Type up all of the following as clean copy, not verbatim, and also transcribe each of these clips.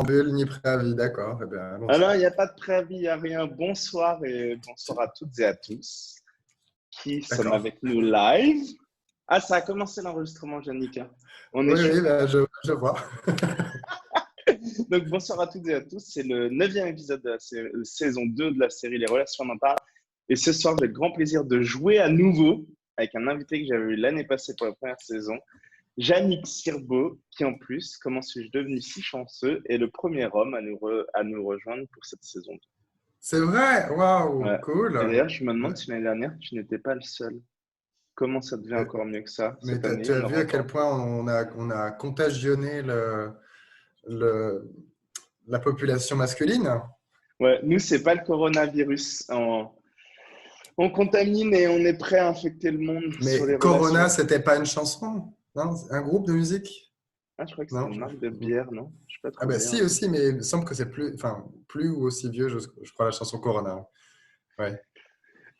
Bulle ni préavis, d'accord. Eh bien, Ah allons-y. non, il n'y a pas de préavis, il n'y a rien. Bonsoir et bonsoir à toutes et à tous qui sommes D'accord. avec nous live. Ah, ça a commencé l'enregistrement, Janica. On est Oui, chaud. oui, ben, je vois. Donc, bonsoir à toutes et à tous. C'est le neuvième épisode de la saison 2 de la série Les Relations en Parle. Et ce soir, j'ai le grand plaisir de jouer à nouveau avec un invité que j'avais eu l'année passée pour la première saison, Yannick Sirbo, qui en plus, comment suis-je devenu si chanceux, est le premier homme à nous rejoindre pour cette saison 2. C'est vrai, waouh, Ouais. Et cool. d'ailleurs, je me Mais, demande si l'année dernière, tu n'étais pas le seul. Comment ça devient encore mieux que ça? mais Cette année, il tu y en as vu aura à quel encore point on a contagionné le, la population masculine? plus. Ouais, nous, c'est pas le coronavirus. On contamine et on est prêt à infecter le monde sur les Mais Corona, relations. c'était pas une chanson, non? Un groupe de musique? Ah, je crois que c'était Non? une marque de bière, non? Je suis pas Ah trop ben bien. si aussi, mais il me semble que c'est plus, enfin, plus ou aussi vieux, je crois, la chanson Corona. Ouais.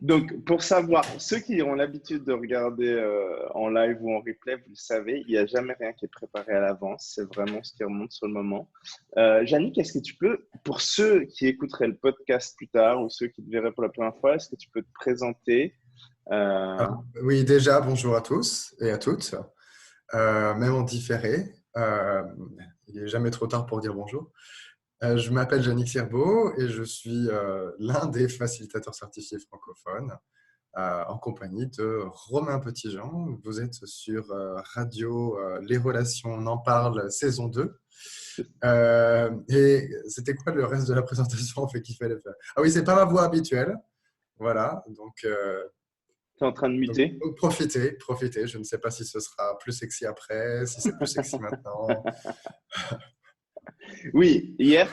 Donc, pour savoir, ceux qui ont l'habitude de regarder en live ou en replay, vous le savez, il n'y a jamais rien qui est préparé à l'avance. C'est vraiment ce qui remonte sur le moment. Yannick, est-ce que tu peux, pour ceux qui écouteraient le podcast plus tard ou ceux qui te verraient pour la première fois, est-ce que tu peux te présenter? Euh, Alors, oui, déjà, bonjour à tous et à toutes. Même en différé. Il n'est jamais trop tard pour dire bonjour. Je m'appelle Yannick Sirbo et je suis l'un des facilitateurs certifiés francophones en compagnie de Romain Petitjean. Vous êtes sur Radio Les Relations, on en parle, saison 2. Et c'était quoi le reste de la présentation en fait qu'il fallait faire? Ah oui, c'est pas ma voix habituelle. Voilà, Tu es en train de donc, muter? profitez, profitez. Je ne sais pas si ce sera plus sexy après, si c'est plus sexy maintenant. Oui, hier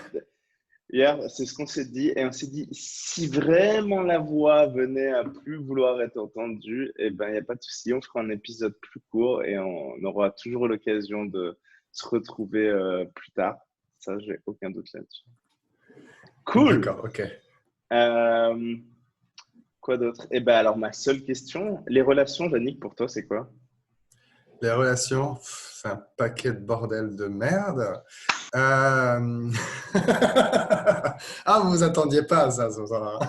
c'est ce qu'on s'est dit. Et on s'est dit, si vraiment la voix venait à plus vouloir être entendue, eh ben, il n'y a pas de souci. On fera un épisode plus court et on aura toujours l'occasion de se retrouver plus tard. Ça, j'ai aucun doute là-dessus. Cool! D'accord, ok. Euh, quoi d'autre? Eh ben, alors, ma seule question, les relations, Yannick, pour toi, c'est quoi? Les relations, c'est un paquet de bordel de merde. Euh... ah, vous vous attendiez pas à ça, ce soir.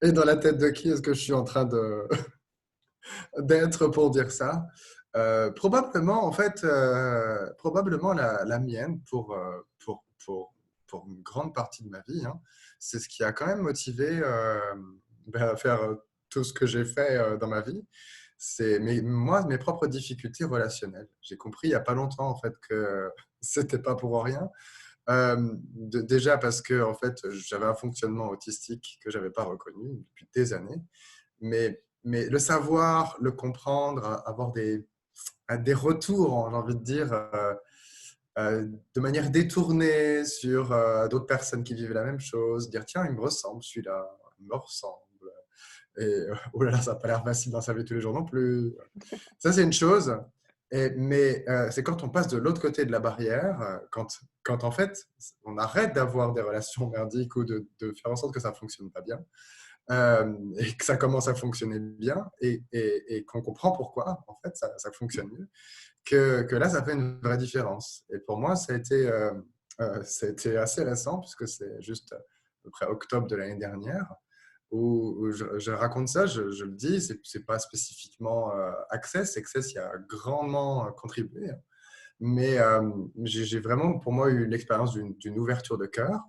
Et dans la tête de qui est-ce que je suis en train d'être pour dire ça? Probablement, en fait, probablement la mienne pour une grande partie de ma vie, hein. C'est ce qui a quand même motivé à faire tout ce que j'ai fait dans ma vie. C'est mes propres difficultés relationnelles. J'ai compris il n'y a pas longtemps en fait que c'était pas pour rien. Déjà parce que en fait j'avais un fonctionnement autistique que j'avais pas reconnu depuis des années, mais le savoir, le comprendre, avoir des retours, j'ai envie de dire, de manière détournée sur d'autres personnes qui vivent la même chose, dire tiens il me ressemble celui-là, il me ressemble. Et oh là là, ça n'a pas l'air facile dans sa vie tous les jours non plus. Ça, c'est une chose. Mais c'est quand on passe de l'autre côté de la barrière, quand en fait, on arrête d'avoir des relations merdiques ou de faire en sorte que ça ne fonctionne pas bien, et que ça commence à fonctionner bien, et qu'on comprend pourquoi, en fait, ça fonctionne mieux, que là, ça fait une vraie différence. Et pour moi, ça a été assez récent, puisque c'est juste à peu près octobre de l'année dernière, où je raconte ça, je le dis, c'est pas spécifiquement Access. Access y a grandement contribué, hein. Mais j'ai vraiment, pour moi, eu l'expérience d'une ouverture de cœur.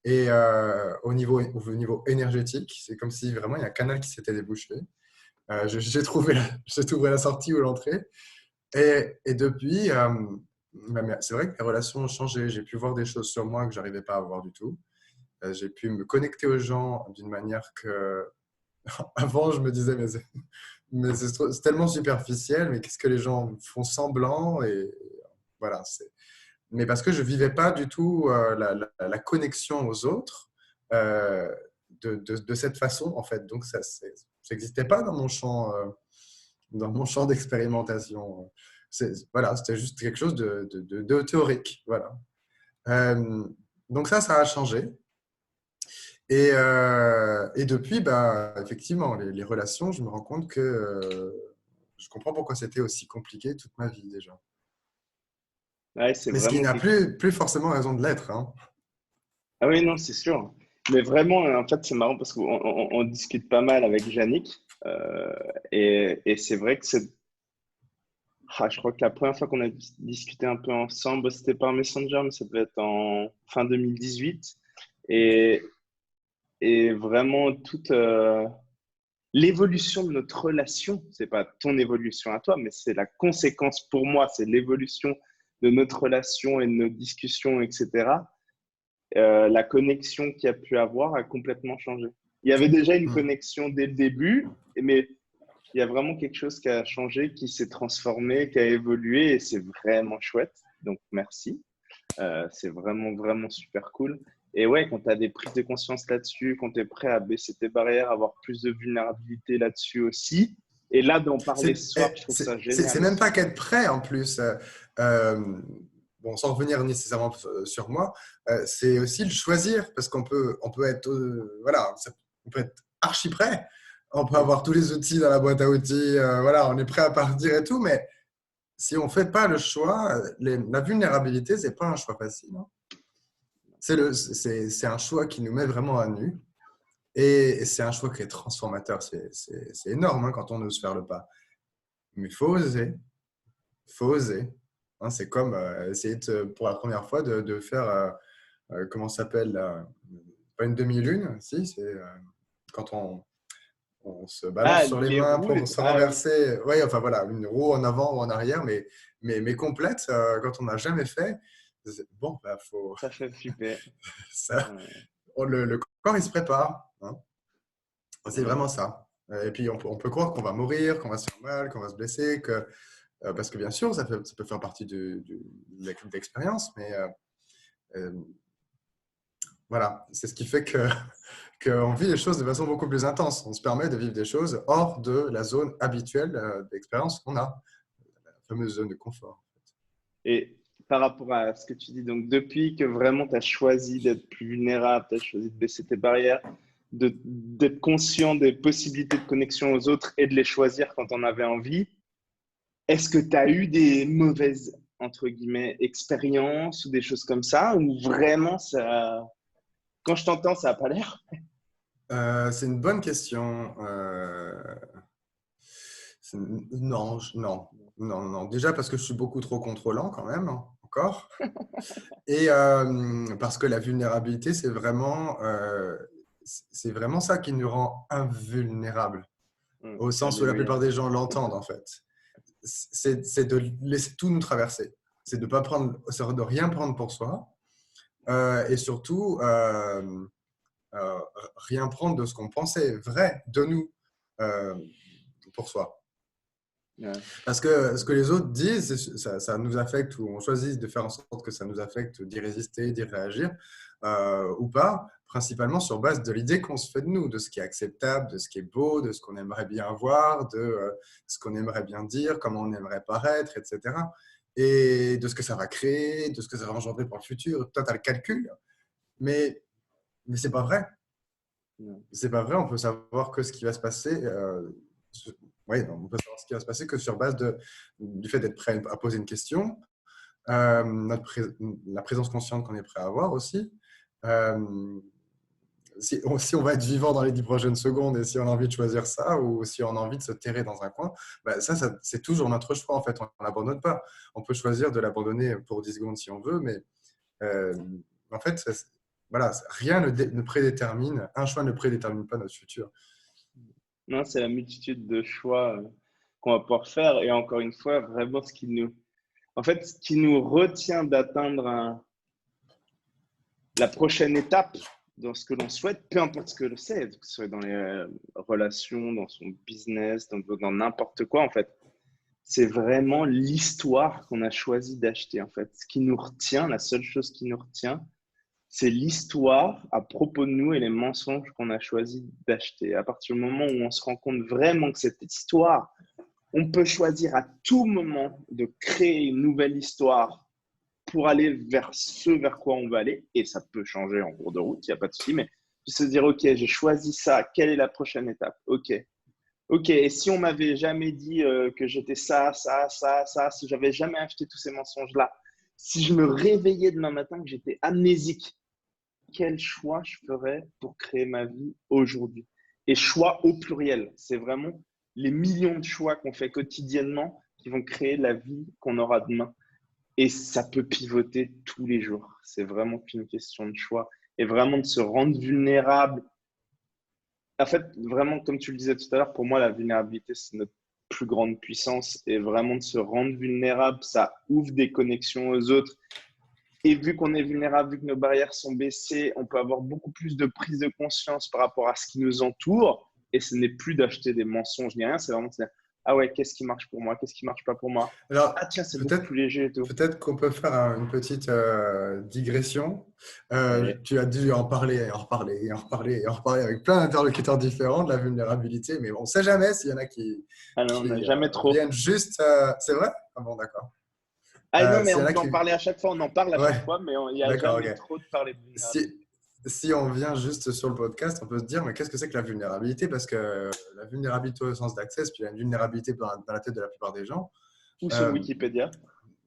Et au niveau énergétique, c'est comme si vraiment il y a un canal qui s'était débouché. J'ai trouvé la sortie ou l'entrée. Et depuis, c'est vrai que mes relations ont changé. J'ai pu voir des choses sur moi que je n'arrivais pas à voir du tout. J'ai pu me connecter aux gens d'une manière que avant, je me disais, mais c'est tellement superficiel, mais qu'est-ce que les gens font semblant? Et voilà, mais parce que je ne vivais pas du tout la connexion aux autres euh, de cette façon, en fait. Donc, ça n'existait pas dans mon champ d'expérimentation. Voilà, c'était juste quelque chose de théorique. Voilà. Euh, donc, ça a changé. Et depuis, bah, effectivement, les relations, je me rends compte que je comprends pourquoi c'était aussi compliqué toute ma vie déjà. Ouais, c'est Mais ce qui vraiment n'a quelque. plus forcément raison de l'être, hein. Ah oui, non, c'est sûr. Mais vraiment, en fait, c'est marrant parce qu'on discute pas mal avec Yannick. euh, et c'est vrai que c'est. Ah, je crois que la première fois qu'on a discuté un peu ensemble, c'était par Messenger, mais ça devait être en fin 2018. Et, et vraiment, toute l'évolution de notre relation, c'est pas ton évolution à toi, mais c'est la conséquence pour moi, c'est l'évolution de notre relation et de nos discussions, etc. La connexion qu'il y a pu avoir a complètement changé. Il y avait déjà une Mm. connexion dès le début, mais il y a vraiment quelque chose qui a changé, qui s'est transformé, qui a évolué et c'est vraiment chouette. Donc, merci. C'est vraiment, vraiment super cool. Et ouais, quand tu as des prises de conscience là-dessus, quand tu es prêt à baisser tes barrières, avoir plus de vulnérabilité là-dessus aussi, et là, d'en parler ce soir, je trouve ça C'est génial même pas aussi. qu'être prêt en plus. Euh, bon, sans revenir nécessairement sur moi, c'est aussi le choisir parce on peut être, voilà, on peut être archi prêt. On peut Mm. avoir tous les outils dans la boîte à outils, voilà, on est prêt à partir et tout, mais si on fait pas le choix, la vulnérabilité, c'est pas un choix facile, hein. C'est un choix qui nous met vraiment à nu et c'est un choix qui est transformateur. C'est énorme, hein, quand on ose faire le pas. Mais il faut oser. Faut oser. Hein, c'est comme essayer pour la première fois de faire, comment ça s'appelle là, pas une demi-lune, si, c'est quand on se Ah, balance sur les les mains roues, pour se ah oui, renverser. Oui, enfin voilà, une roue en avant ou en arrière, mais complète, quand on n'a jamais fait. Bon, bah, faut, ça fait flipper. ça, Ouais, le corps, il se prépare, hein. C'est ouais. vraiment ça. Et puis, on peut croire qu'on va mourir, qu'on va se faire mal, qu'on va se blesser, parce que bien sûr, ça peut faire partie de l'expérience, mais euh, voilà, c'est ce qui fait que qu'on vit les choses de façon beaucoup plus intense. On se permet de vivre des choses hors de la zone habituelle d'expérience qu'on a, la fameuse zone de confort. Et par rapport à ce que tu dis, donc depuis que vraiment tu as choisi d'être plus vulnérable, tu as choisi de baisser tes barrières, d'être conscient des possibilités de connexion aux autres et de les choisir quand on avait envie, est-ce que tu as eu des mauvaises, entre guillemets, expériences ou des choses comme ça, ou vraiment ça, quand je t'entends, ça n'a pas l'air? C'est une bonne question. Non, non. Déjà parce que je suis beaucoup trop contrôlant quand même, hein, encore. Et parce que la vulnérabilité, c'est vraiment ça qui nous rend invulnérables, au sens où la Alléluia. plupart des gens l'entendent en fait. C'est de laisser tout nous traverser. C'est de pas prendre, de rien prendre pour soi, et surtout euh, rien prendre de ce qu'on pensait vrai de nous, euh, pour soi. Ouais. Parce que ce que les autres disent, ça nous affecte ou on choisit de faire en sorte que ça nous affecte, d'y résister, d'y réagir, ou pas, principalement sur base de l'idée qu'on se fait de nous, de ce qui est acceptable, de ce qui est beau, de ce qu'on aimerait bien voir, de ce qu'on aimerait bien dire, comment on aimerait paraître, etc. Et de ce que ça va créer, de ce que ça va engendrer pour le futur. Toi, tu as le calcul, mais, mais c'est pas vrai. Ouais. C'est pas vrai, on peut savoir que ce qui va se passer. Oui, on peut savoir ce qui va se passer que sur base du fait d'être prêt à poser une question, la présence consciente qu'on est prêt à avoir aussi. Euh, si on va être vivant dans les 10 prochaines secondes et si on a envie de choisir ça ou si on a envie de se terrer dans un coin, bah ça c'est toujours notre choix en fait. On ne l'abandonne pas. On peut choisir de l'abandonner pour 10 secondes si on veut, mais euh, en fait, voilà, rien ne prédétermine, un choix ne prédétermine pas notre futur. Non, c'est la multitude de choix qu'on va pouvoir faire. Et encore une fois, vraiment, en fait, ce qui nous retient d'atteindre la prochaine étape dans ce que l'on souhaite, peu importe ce que c'est, que ce soit dans les relations, dans son business, dans n'importe quoi, en fait, c'est vraiment l'histoire qu'on a choisi d'acheter, en fait. Ce qui nous retient, la seule chose qui nous retient, c'est l'histoire à propos de nous et les mensonges qu'on a choisi d'acheter. À partir du moment où on se rend compte vraiment que cette histoire, on peut choisir à tout moment de créer une nouvelle histoire pour aller vers ce vers quoi on veut aller, et ça peut changer en cours de route, il n'y a pas de souci, mais se dire, OK, j'ai choisi ça, quelle est la prochaine étape? OK. OK, et si on m'avait jamais dit que j'étais ça, si j'avais jamais acheté tous ces mensonges-là, Si je me réveillais demain matin, que j'étais amnésique, quel choix je ferais pour créer ma vie aujourd'hui? Et choix au pluriel. C'est vraiment les millions de choix qu'on fait quotidiennement qui vont créer la vie qu'on aura demain. Et ça peut pivoter tous les jours. C'est vraiment qu'une question de choix et vraiment de se rendre vulnérable. En fait, vraiment, comme tu le disais tout à l'heure, pour moi, la vulnérabilité, c'est notre plus grande puissance et vraiment de se rendre vulnérable, ça ouvre des connexions aux autres. Et vu qu'on est vulnérable, vu que nos barrières sont baissées, on peut avoir beaucoup plus de prise de conscience par rapport à ce qui nous entoure. Et ce n'est plus d'acheter des mensonges ni rien, c'est vraiment de se dire, ah ouais, qu'est-ce qui marche pour moi, qu'est-ce qui marche pas pour moi. Alors, Ah tiens, c'est beaucoup peut-être plus léger et tout. peut-être qu'on peut faire une petite digression. Allez. Tu as dû en parler, et en reparler, et en reparler, et en reparler avec plein d'interlocuteurs différents de la vulnérabilité, mais on ne sait jamais s'il y en a Ah non, on n'a qui jamais trop. viennent juste. C'est vrai? Ah bon, d'accord. Ah non, mais S'il y en on a peut qui. en parler à chaque fois, on en parle à chaque Ouais, fois, mais il n'y a d'accord, jamais ok. trop de parler de vulnérabilité. Si, si on vient juste sur le podcast, on peut se dire, mais qu'est-ce que c'est que la vulnérabilité? Parce que la vulnérabilité au sens d'accès, puis il y a une vulnérabilité dans la tête de la plupart des gens, Ou sur euh, Wikipédia.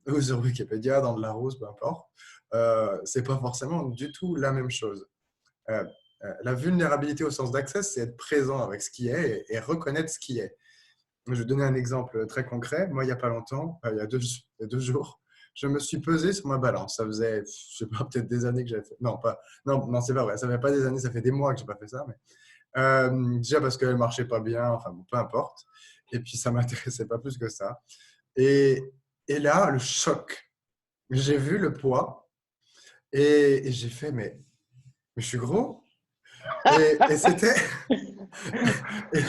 ou sur Wikipédia, dans de la rose, peu importe. C'est pas forcément du tout la même chose. Euh, la vulnérabilité au sens d'accès, c'est être présent avec ce qui est et reconnaître ce qui est. Je vais donner un exemple très concret. Moi, il n'y a pas longtemps, il y a 2 jours, je me suis pesé sur ma balance. Ça faisait, je sais pas, peut-être des années que j'avais fait. Non, pas, non, non, c'est pas vrai. Ça fait pas des années, ça fait des mois que j'ai pas fait ça. Mais déjà parce qu'elle marchait pas bien. Enfin, bon, peu importe. Et puis ça m'intéressait pas plus que ça. Et, et là, le choc. J'ai vu le poids et j'ai fait, mais je suis gros. Et c'était, et,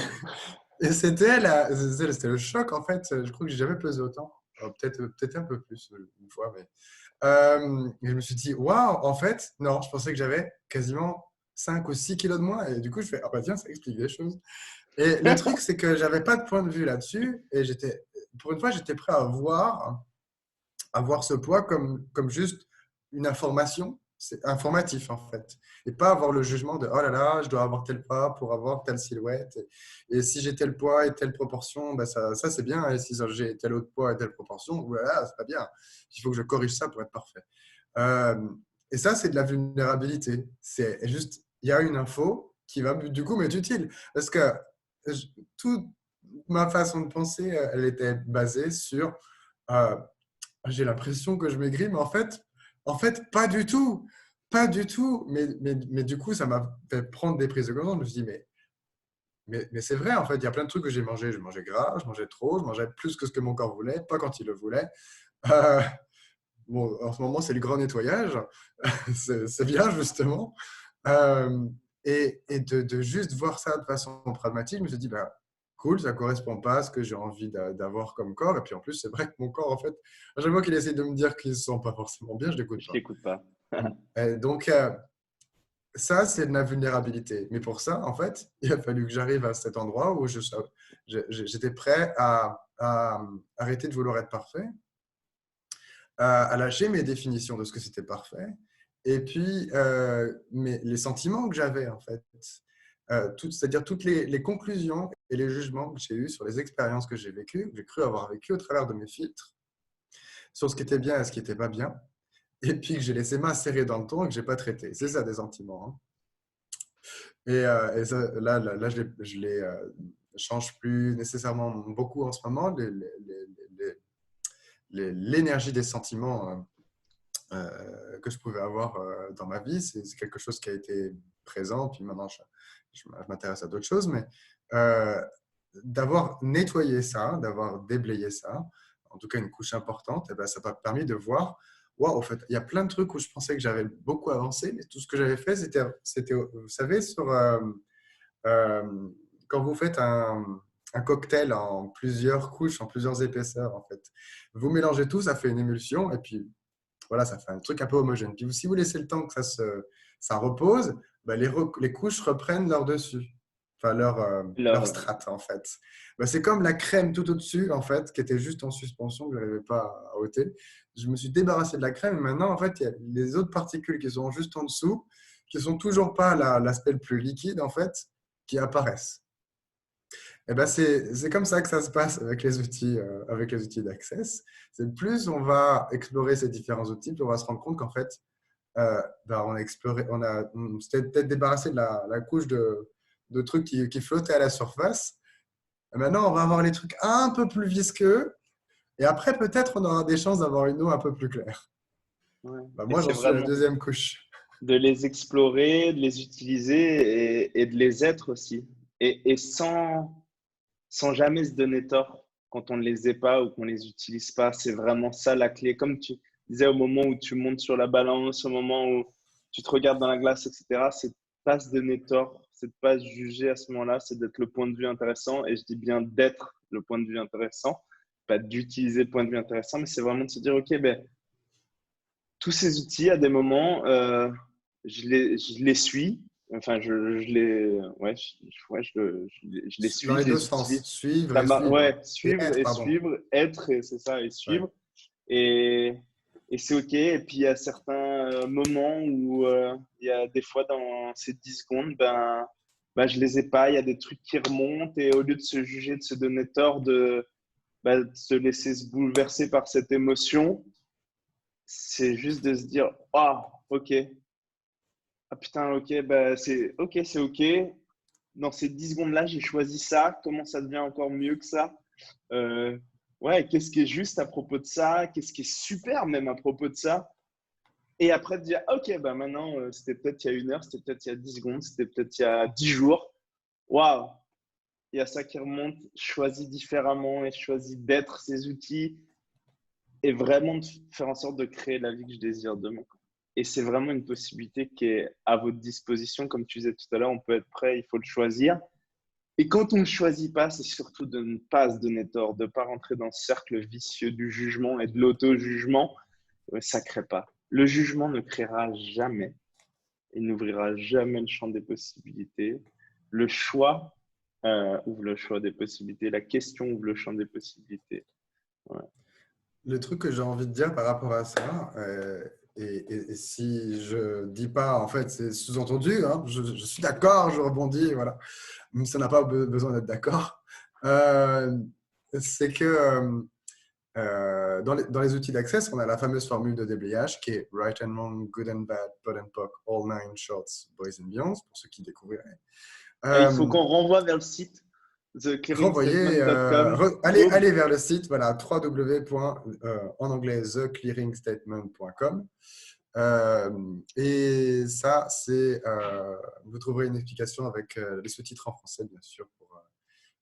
et c'était le choc en fait. Je crois que j'ai jamais pesé autant. Peut-être un peu plus une fois, mais et je me suis dit, waouh, en fait, non, je pensais que j'avais quasiment 5 ou 6 kilos de moins. Et du coup, je fais, ah bah tiens, ça explique des choses. Et le truc, c'est que j'avais pas de point de vue là-dessus. Et pour une fois, j'étais prêt à voir ce poids comme juste une information. C'est informatif, en fait. Et pas avoir le jugement de, oh là là, je dois avoir tel poids pour avoir telle silhouette. Et si j'ai tel poids et telle proportion, ben ça c'est bien. Et si j'ai tel autre poids et telle proportion, oh là là, c'est pas bien. Il faut que je corrige ça pour être parfait. Euh, et ça, c'est de la vulnérabilité. C'est juste, il y a une info qui va du coup m'être utile. Parce que toute ma façon de penser, elle était basée sur euh, j'ai l'impression que je maigris, mais en fait, pas du tout. Pas du tout. Mais du coup, ça m'a fait prendre des prises de conscience. Je me suis dit, mais c'est vrai, en fait, il y a plein de trucs que j'ai mangé. Je mangeais gras, je mangeais trop, je mangeais plus que ce que mon corps voulait, pas quand il le voulait. Euh, bon, en ce moment, c'est le grand nettoyage. C'est bien, justement. Euh, et de juste voir ça de façon pragmatique, je me suis dit, bah, cool, ça correspond pas à ce que j'ai envie d'avoir comme corps. Et puis en plus, c'est vrai que mon corps, en fait, à chaque fois qu'il essaie de me dire qu'il ne se sent pas forcément bien, je ne l'écoute Je pas. t'écoute pas. Et donc, ça, c'est de la vulnérabilité. Mais pour ça, en fait, il a fallu que j'arrive à cet endroit où j'étais prêt à arrêter de vouloir être parfait, à lâcher mes définitions de ce que c'était parfait, et puis les sentiments que j'avais en fait, c'est-à-dire toutes les conclusions et les jugements que j'ai eus sur les expériences que j'ai vécues, que j'ai cru avoir vécues au travers de mes filtres, sur ce qui était bien et ce qui n'était pas bien, et puis que j'ai laissé macérer dans le temps et que je n'ai pas traité. C'est ça des sentiments. Hein. Et ça, là, je change plus nécessairement beaucoup en ce moment. L'énergie des sentiments que je pouvais avoir dans ma vie. C'est quelque chose qui a été présent, puis maintenant je m'intéresse à d'autres choses, mais d'avoir nettoyé ça, d'avoir déblayé ça, en tout cas une couche importante, et ben, ça m'a permis de voir, wow, en fait, il y a plein de trucs où je pensais que j'avais beaucoup avancé, mais tout ce que j'avais fait, c'était vous savez, euh, quand vous faites un cocktail en plusieurs couches, en plusieurs épaisseurs, en fait. Vous mélangez tout, ça fait une émulsion, et puis voilà, ça fait un truc un peu homogène. Puis si vous laissez le temps que ça repose, bah, les couches reprennent leur dessus, enfin leur Alors, strate en fait. Bah, c'est comme la crème tout au-dessus en fait, qui était juste en suspension, que je n'arrivais pas à ôter. Je me suis débarrassé de la crème et maintenant en fait, il y a les autres particules qui sont juste en dessous, qui sont toujours pas l'aspect le plus liquide en fait, qui apparaissent. Eh ben c'est comme ça que ça se passe avec les outils d'Access. C'est plus on va explorer ces différents outils, plus on va se rendre compte qu'en fait, on a exploré, on s'était peut-être débarrassé de la couche de trucs qui flottaient à la surface. Et maintenant, on va avoir les trucs un peu plus visqueux. Et après, peut-être, on aura des chances d'avoir une eau un peu plus claire. Ouais. Bah, Et moi, j'en c'est suis à la vraiment deuxième couche. de les explorer, de les utiliser et de les être aussi. Et sans jamais se donner tort quand on ne les est pas ou qu'on ne les utilise pas. C'est vraiment ça la clé. Comme tu disais, au moment où tu montes sur la balance, au moment où tu te regardes dans la glace, etc., c'est de pas se donner tort, c'est de pas se juger à ce moment-là, c'est d'être le point de vue intéressant. Et je dis bien d'être le point de vue intéressant, pas d'utiliser le point de vue intéressant, mais c'est vraiment de se dire, OK, ben, tous ces outils, à des moments, je les suis. Enfin, je les, ouais, je les Dans suis, les je deux les sens, utilise. suivre Ça et suivre. ouais, Et suivre être, et pardon. suivre, être, et c'est ça, et Ouais. suivre. Et, et c'est OK. Et puis, il y a certains moments où il y a des fois dans ces 10 secondes, je les ai pas. Il y a des trucs qui remontent. Et au lieu de se juger, de se donner tort, de se laisser se bouleverser par cette émotion, c'est juste de se dire, ah, OK. Ah putain, OK, c'est OK. Dans ces 10 secondes-là, j'ai choisi ça. Comment ça devient encore mieux que ça? Euh, ouais, qu'est-ce qui est juste à propos de ça? Qu'est-ce qui est super même à propos de ça? Et après, de dire, OK, bah maintenant, c'était peut-être il y a 1 heure, c'était peut-être il y a 10 secondes, c'était peut-être il y a 10 jours. Waouh, il y a ça qui remonte. Choisis différemment et choisis d'être ces outils et vraiment de faire en sorte de créer la vie que je désire demain. Et c'est vraiment une possibilité qui est à votre disposition. Comme tu disais tout à l'heure, on peut être prêt, il faut le choisir. Et quand on ne choisit pas, c'est surtout de ne pas se donner tort, de ne pas rentrer dans ce cercle vicieux du jugement et de l'auto-jugement. Ça ne crée pas. Le jugement ne créera jamais et n'ouvrira jamais le champ des possibilités. Le choix ouvre le choix des possibilités. La question ouvre le champ des possibilités. Ouais. Le truc que j'ai envie de dire par rapport à ça, et si je dis pas, en fait, c'est sous-entendu, hein, je suis d'accord, je rebondis, voilà. Même si ça n'a pas besoin d'être d'accord. Euh, c'est que dans les outils d'access, on a la fameuse formule de déblayage qui est right and wrong, good and bad, POD and POC, all nine shorts, boys and beyonds, pour ceux qui découvriraient. Et il faut Euh, qu'on renvoie vers le site Renvoyer, theclearingstatement.com. allez vers le site, voilà, en anglais, theclearingstatement.com. Et ça, vous trouverez une explication avec les sous-titres en français, bien sûr.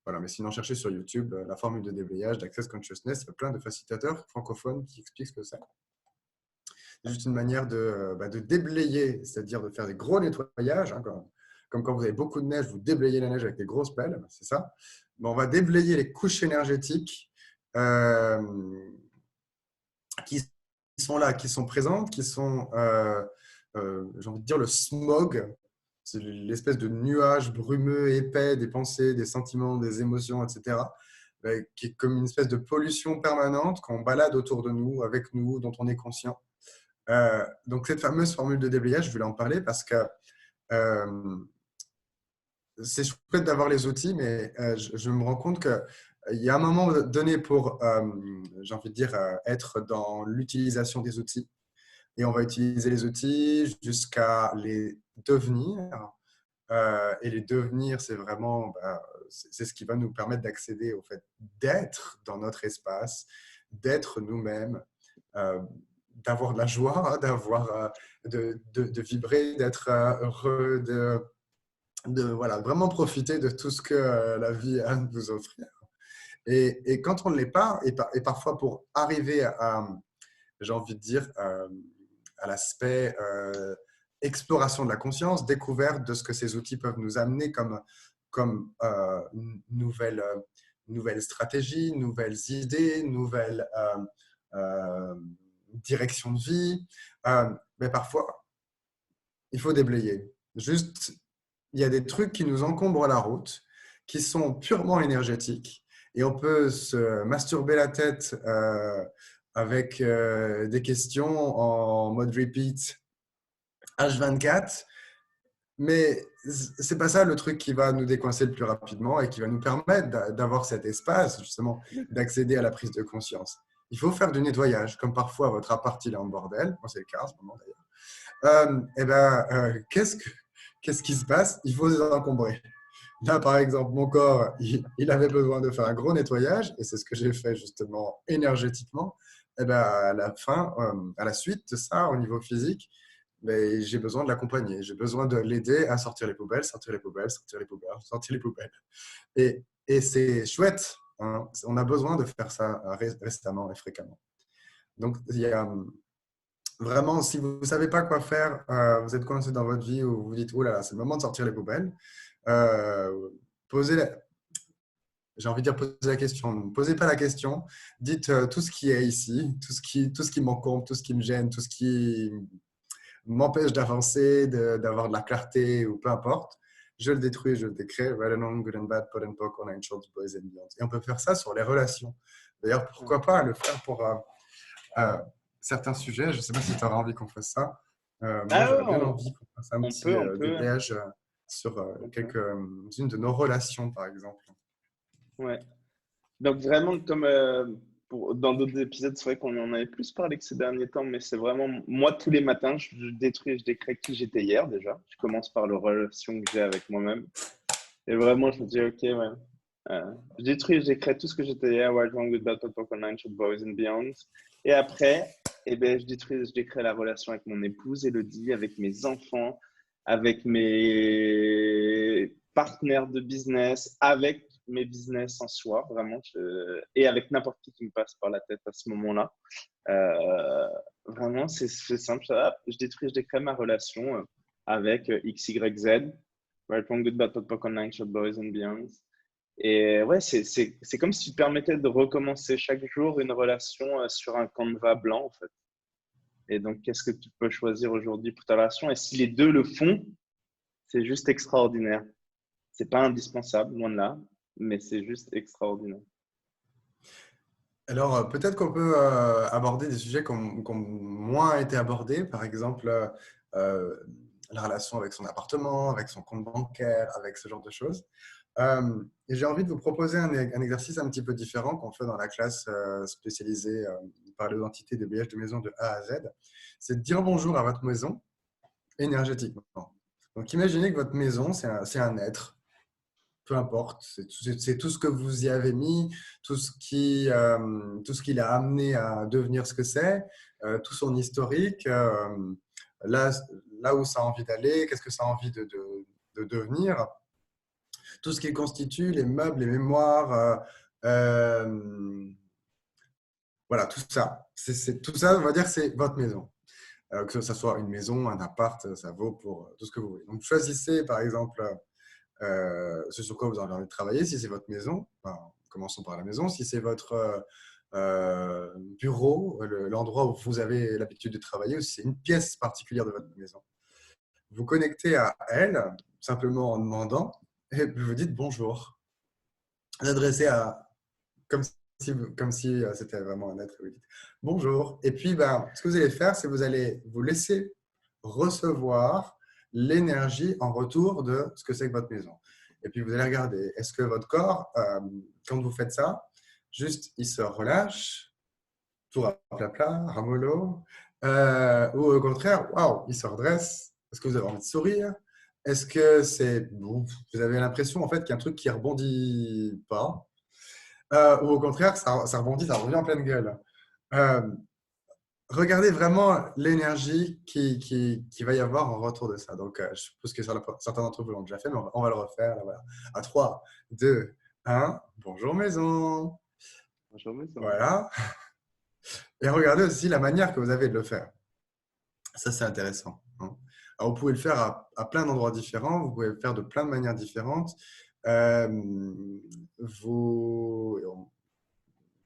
Voilà, mais sinon, cherchez sur YouTube la formule de déblayage d'Access Consciousness. Il y a plein de facilitateurs francophones qui expliquent ce que c'est. C'est juste une manière de déblayer, c'est-à-dire de faire des gros nettoyages, hein, comme quand vous avez beaucoup de neige, vous déblayez la neige avec des grosses pelles, c'est ça. Mais on va déblayer les couches énergétiques euh, qui sont là, qui sont présentes, qui sont, j'ai envie de dire, le smog. C'est l'espèce de nuage brumeux, épais des pensées, des sentiments, des émotions, etc., qui est comme une espèce de pollution permanente qu'on balade autour de nous, avec nous, dont on est conscient. Donc, cette fameuse formule de déblayage, je voulais en parler parce que euh, c'est chouette d'avoir les outils, mais je me rends compte qu'il y a un moment donné pour, j'ai envie de dire, être dans l'utilisation des outils. Et on va utiliser les outils jusqu'à les devenir. Et les devenir, c'est vraiment, c'est ce qui va nous permettre d'accéder au fait d'être dans notre espace, d'être nous-mêmes, euh, d'avoir de la joie, hein, de vibrer, d'être heureux, voilà, vraiment profiter de tout ce que la vie a à nous offrir. Et quand on ne l'est pas, et parfois pour arriver j'ai envie de dire, à l'aspect exploration de la conscience, découverte de ce que ces outils peuvent nous amener comme nouvelles stratégies, nouvelles idées, nouvelles directions de vie. Mais parfois, il faut déblayer. Juste, il y a des trucs qui nous encombrent la route, qui sont purement énergétiques, et on peut se masturber la tête avec des questions en mode repeat H24, Mais c'est pas ça le truc qui va nous décoincer le plus rapidement et qui va nous permettre d'avoir cet espace, justement, d'accéder à la prise de conscience. Il faut faire du nettoyage, comme parfois votre appart il est en bordel. Moi, c'est le cas en ce moment d'ailleurs. Qu'est-ce qui se passe? Il faut désencombrer. Là, par exemple, mon corps, il avait besoin de faire un gros nettoyage, et c'est ce que j'ai fait justement énergétiquement. À la fin, à la suite de ça, au niveau physique, mais j'ai besoin de l'accompagner. J'ai besoin de l'aider à sortir les poubelles, sortir les poubelles, sortir les poubelles, sortir les poubelles. Et c'est chouette. Hein. On a besoin de faire ça récemment et fréquemment. Donc, il y a vraiment, si vous ne savez pas quoi faire, vous êtes coincé dans votre vie ou vous vous dites, oh là là, c'est le moment de sortir les poubelles, posez la, j'ai envie de dire poser la question. Ne posez pas la question. Dites tout ce qui est ici, tout ce qui m'encombre, tout ce qui me gêne, tout ce qui m'empêche d'avancer, d'avoir de la clarté ou peu importe. Je le détruis, je le décrée. Right and wrong, good and bad, pot and poke, online shorts, boys and beyond. Et on peut faire ça sur les relations. D'ailleurs, pourquoi pas le faire pour euh, certains sujets. Je ne sais pas si tu auras envie qu'on fasse ça. Moi, Ah j'aurais bien ouais, envie qu'on fasse un on petit peut, on peut. débrayage sur On peut. quelques-unes de nos relations, par exemple. Ouais. Donc vraiment, comme dans d'autres épisodes, c'est vrai qu'on en avait plus parlé que ces derniers temps, mais c'est vraiment, moi, tous les matins, je détruis et je décrète qui j'étais hier déjà. Je commence par la relation que j'ai avec moi-même. Et vraiment, je me dis, OK, ouais. Je détruis et je décrète tout ce que j'étais hier, Wild Wrong with Battle Talk Online, Short Boys and Beyond. Et après, eh ben, je détruis et je décrète la relation avec mon épouse, Elodie, avec mes enfants, avec mes partenaires de business, avec mes business en soi, vraiment, et avec n'importe qui me passe par la tête à ce moment-là. Euh, Vraiment, c'est simple. Hop, je détruis, je décrète ma relation avec X, Y, Z. Right, Wrong, Good, Bad, Talk Online, Short Boys and Beyond. Et ouais, c'est comme si tu te permettais de recommencer chaque jour une relation sur un canevas blanc, en fait. Et donc, qu'est-ce que tu peux choisir aujourd'hui pour ta relation? Et si les deux le font, c'est juste extraordinaire. C'est pas indispensable, loin de là, mais c'est juste extraordinaire. Alors, peut-être qu'on peut aborder des sujets qui ont moins été abordés, par exemple euh, la relation avec son appartement, avec son compte bancaire, avec ce genre de choses. Et j'ai envie de vous proposer un exercice un petit peu différent qu'on fait dans la classe spécialisée par l'identité des voyages de maison de A à Z. C'est de dire bonjour à votre maison énergétiquement. Donc, imaginez que votre maison, c'est un être, peu importe, c'est tout ce que vous y avez mis, tout ce qui l'a amené à devenir ce que c'est, tout son historique, là, là où ça a envie d'aller, qu'est-ce que ça a envie de devenir, tout ce qui constitue les meubles, les mémoires, voilà, tout ça. Tout ça, on va dire, c'est votre maison. Que ce soit une maison, un appart, ça vaut pour tout ce que vous voulez. Donc, choisissez, par exemple, ce sur quoi vous avez envie de travailler. Si c'est votre maison, enfin, commençons par la maison. Si c'est votre bureau, l'endroit où vous avez l'habitude de travailler, ou si c'est une pièce particulière de votre maison, vous connectez à elle simplement en demandant et vous dites bonjour. Vous adressez à comme si c'était vraiment un être. Vous dites bonjour. Et puis, ben, ce que vous allez faire, c'est que vous allez vous laisser recevoir l'énergie en retour de ce que c'est que votre maison. Et puis, vous allez regarder, est-ce que votre corps, quand vous faites ça, juste, il se relâche, tout raplapla, ramollo, ou au contraire, waouh, il se redresse. Est-ce que vous avez envie de sourire? Est-ce que vous avez l'impression en fait qu'il y a un truc qui rebondit pas? Ou au contraire, ça rebondit, ça revient en pleine gueule. Euh, Regardez vraiment l'énergie qui va y avoir en retour de ça. Donc, je suppose que certains d'entre vous l'ont déjà fait, mais on va le refaire. Là, voilà. À 3, 2, 1. Bonjour maison. Bonjour, maison. Voilà. Et regardez aussi la manière que vous avez de le faire. Ça, c'est intéressant. Hein. Alors, vous pouvez le faire à plein d'endroits différents. Vous pouvez le faire de plein de manières différentes. Euh, vous,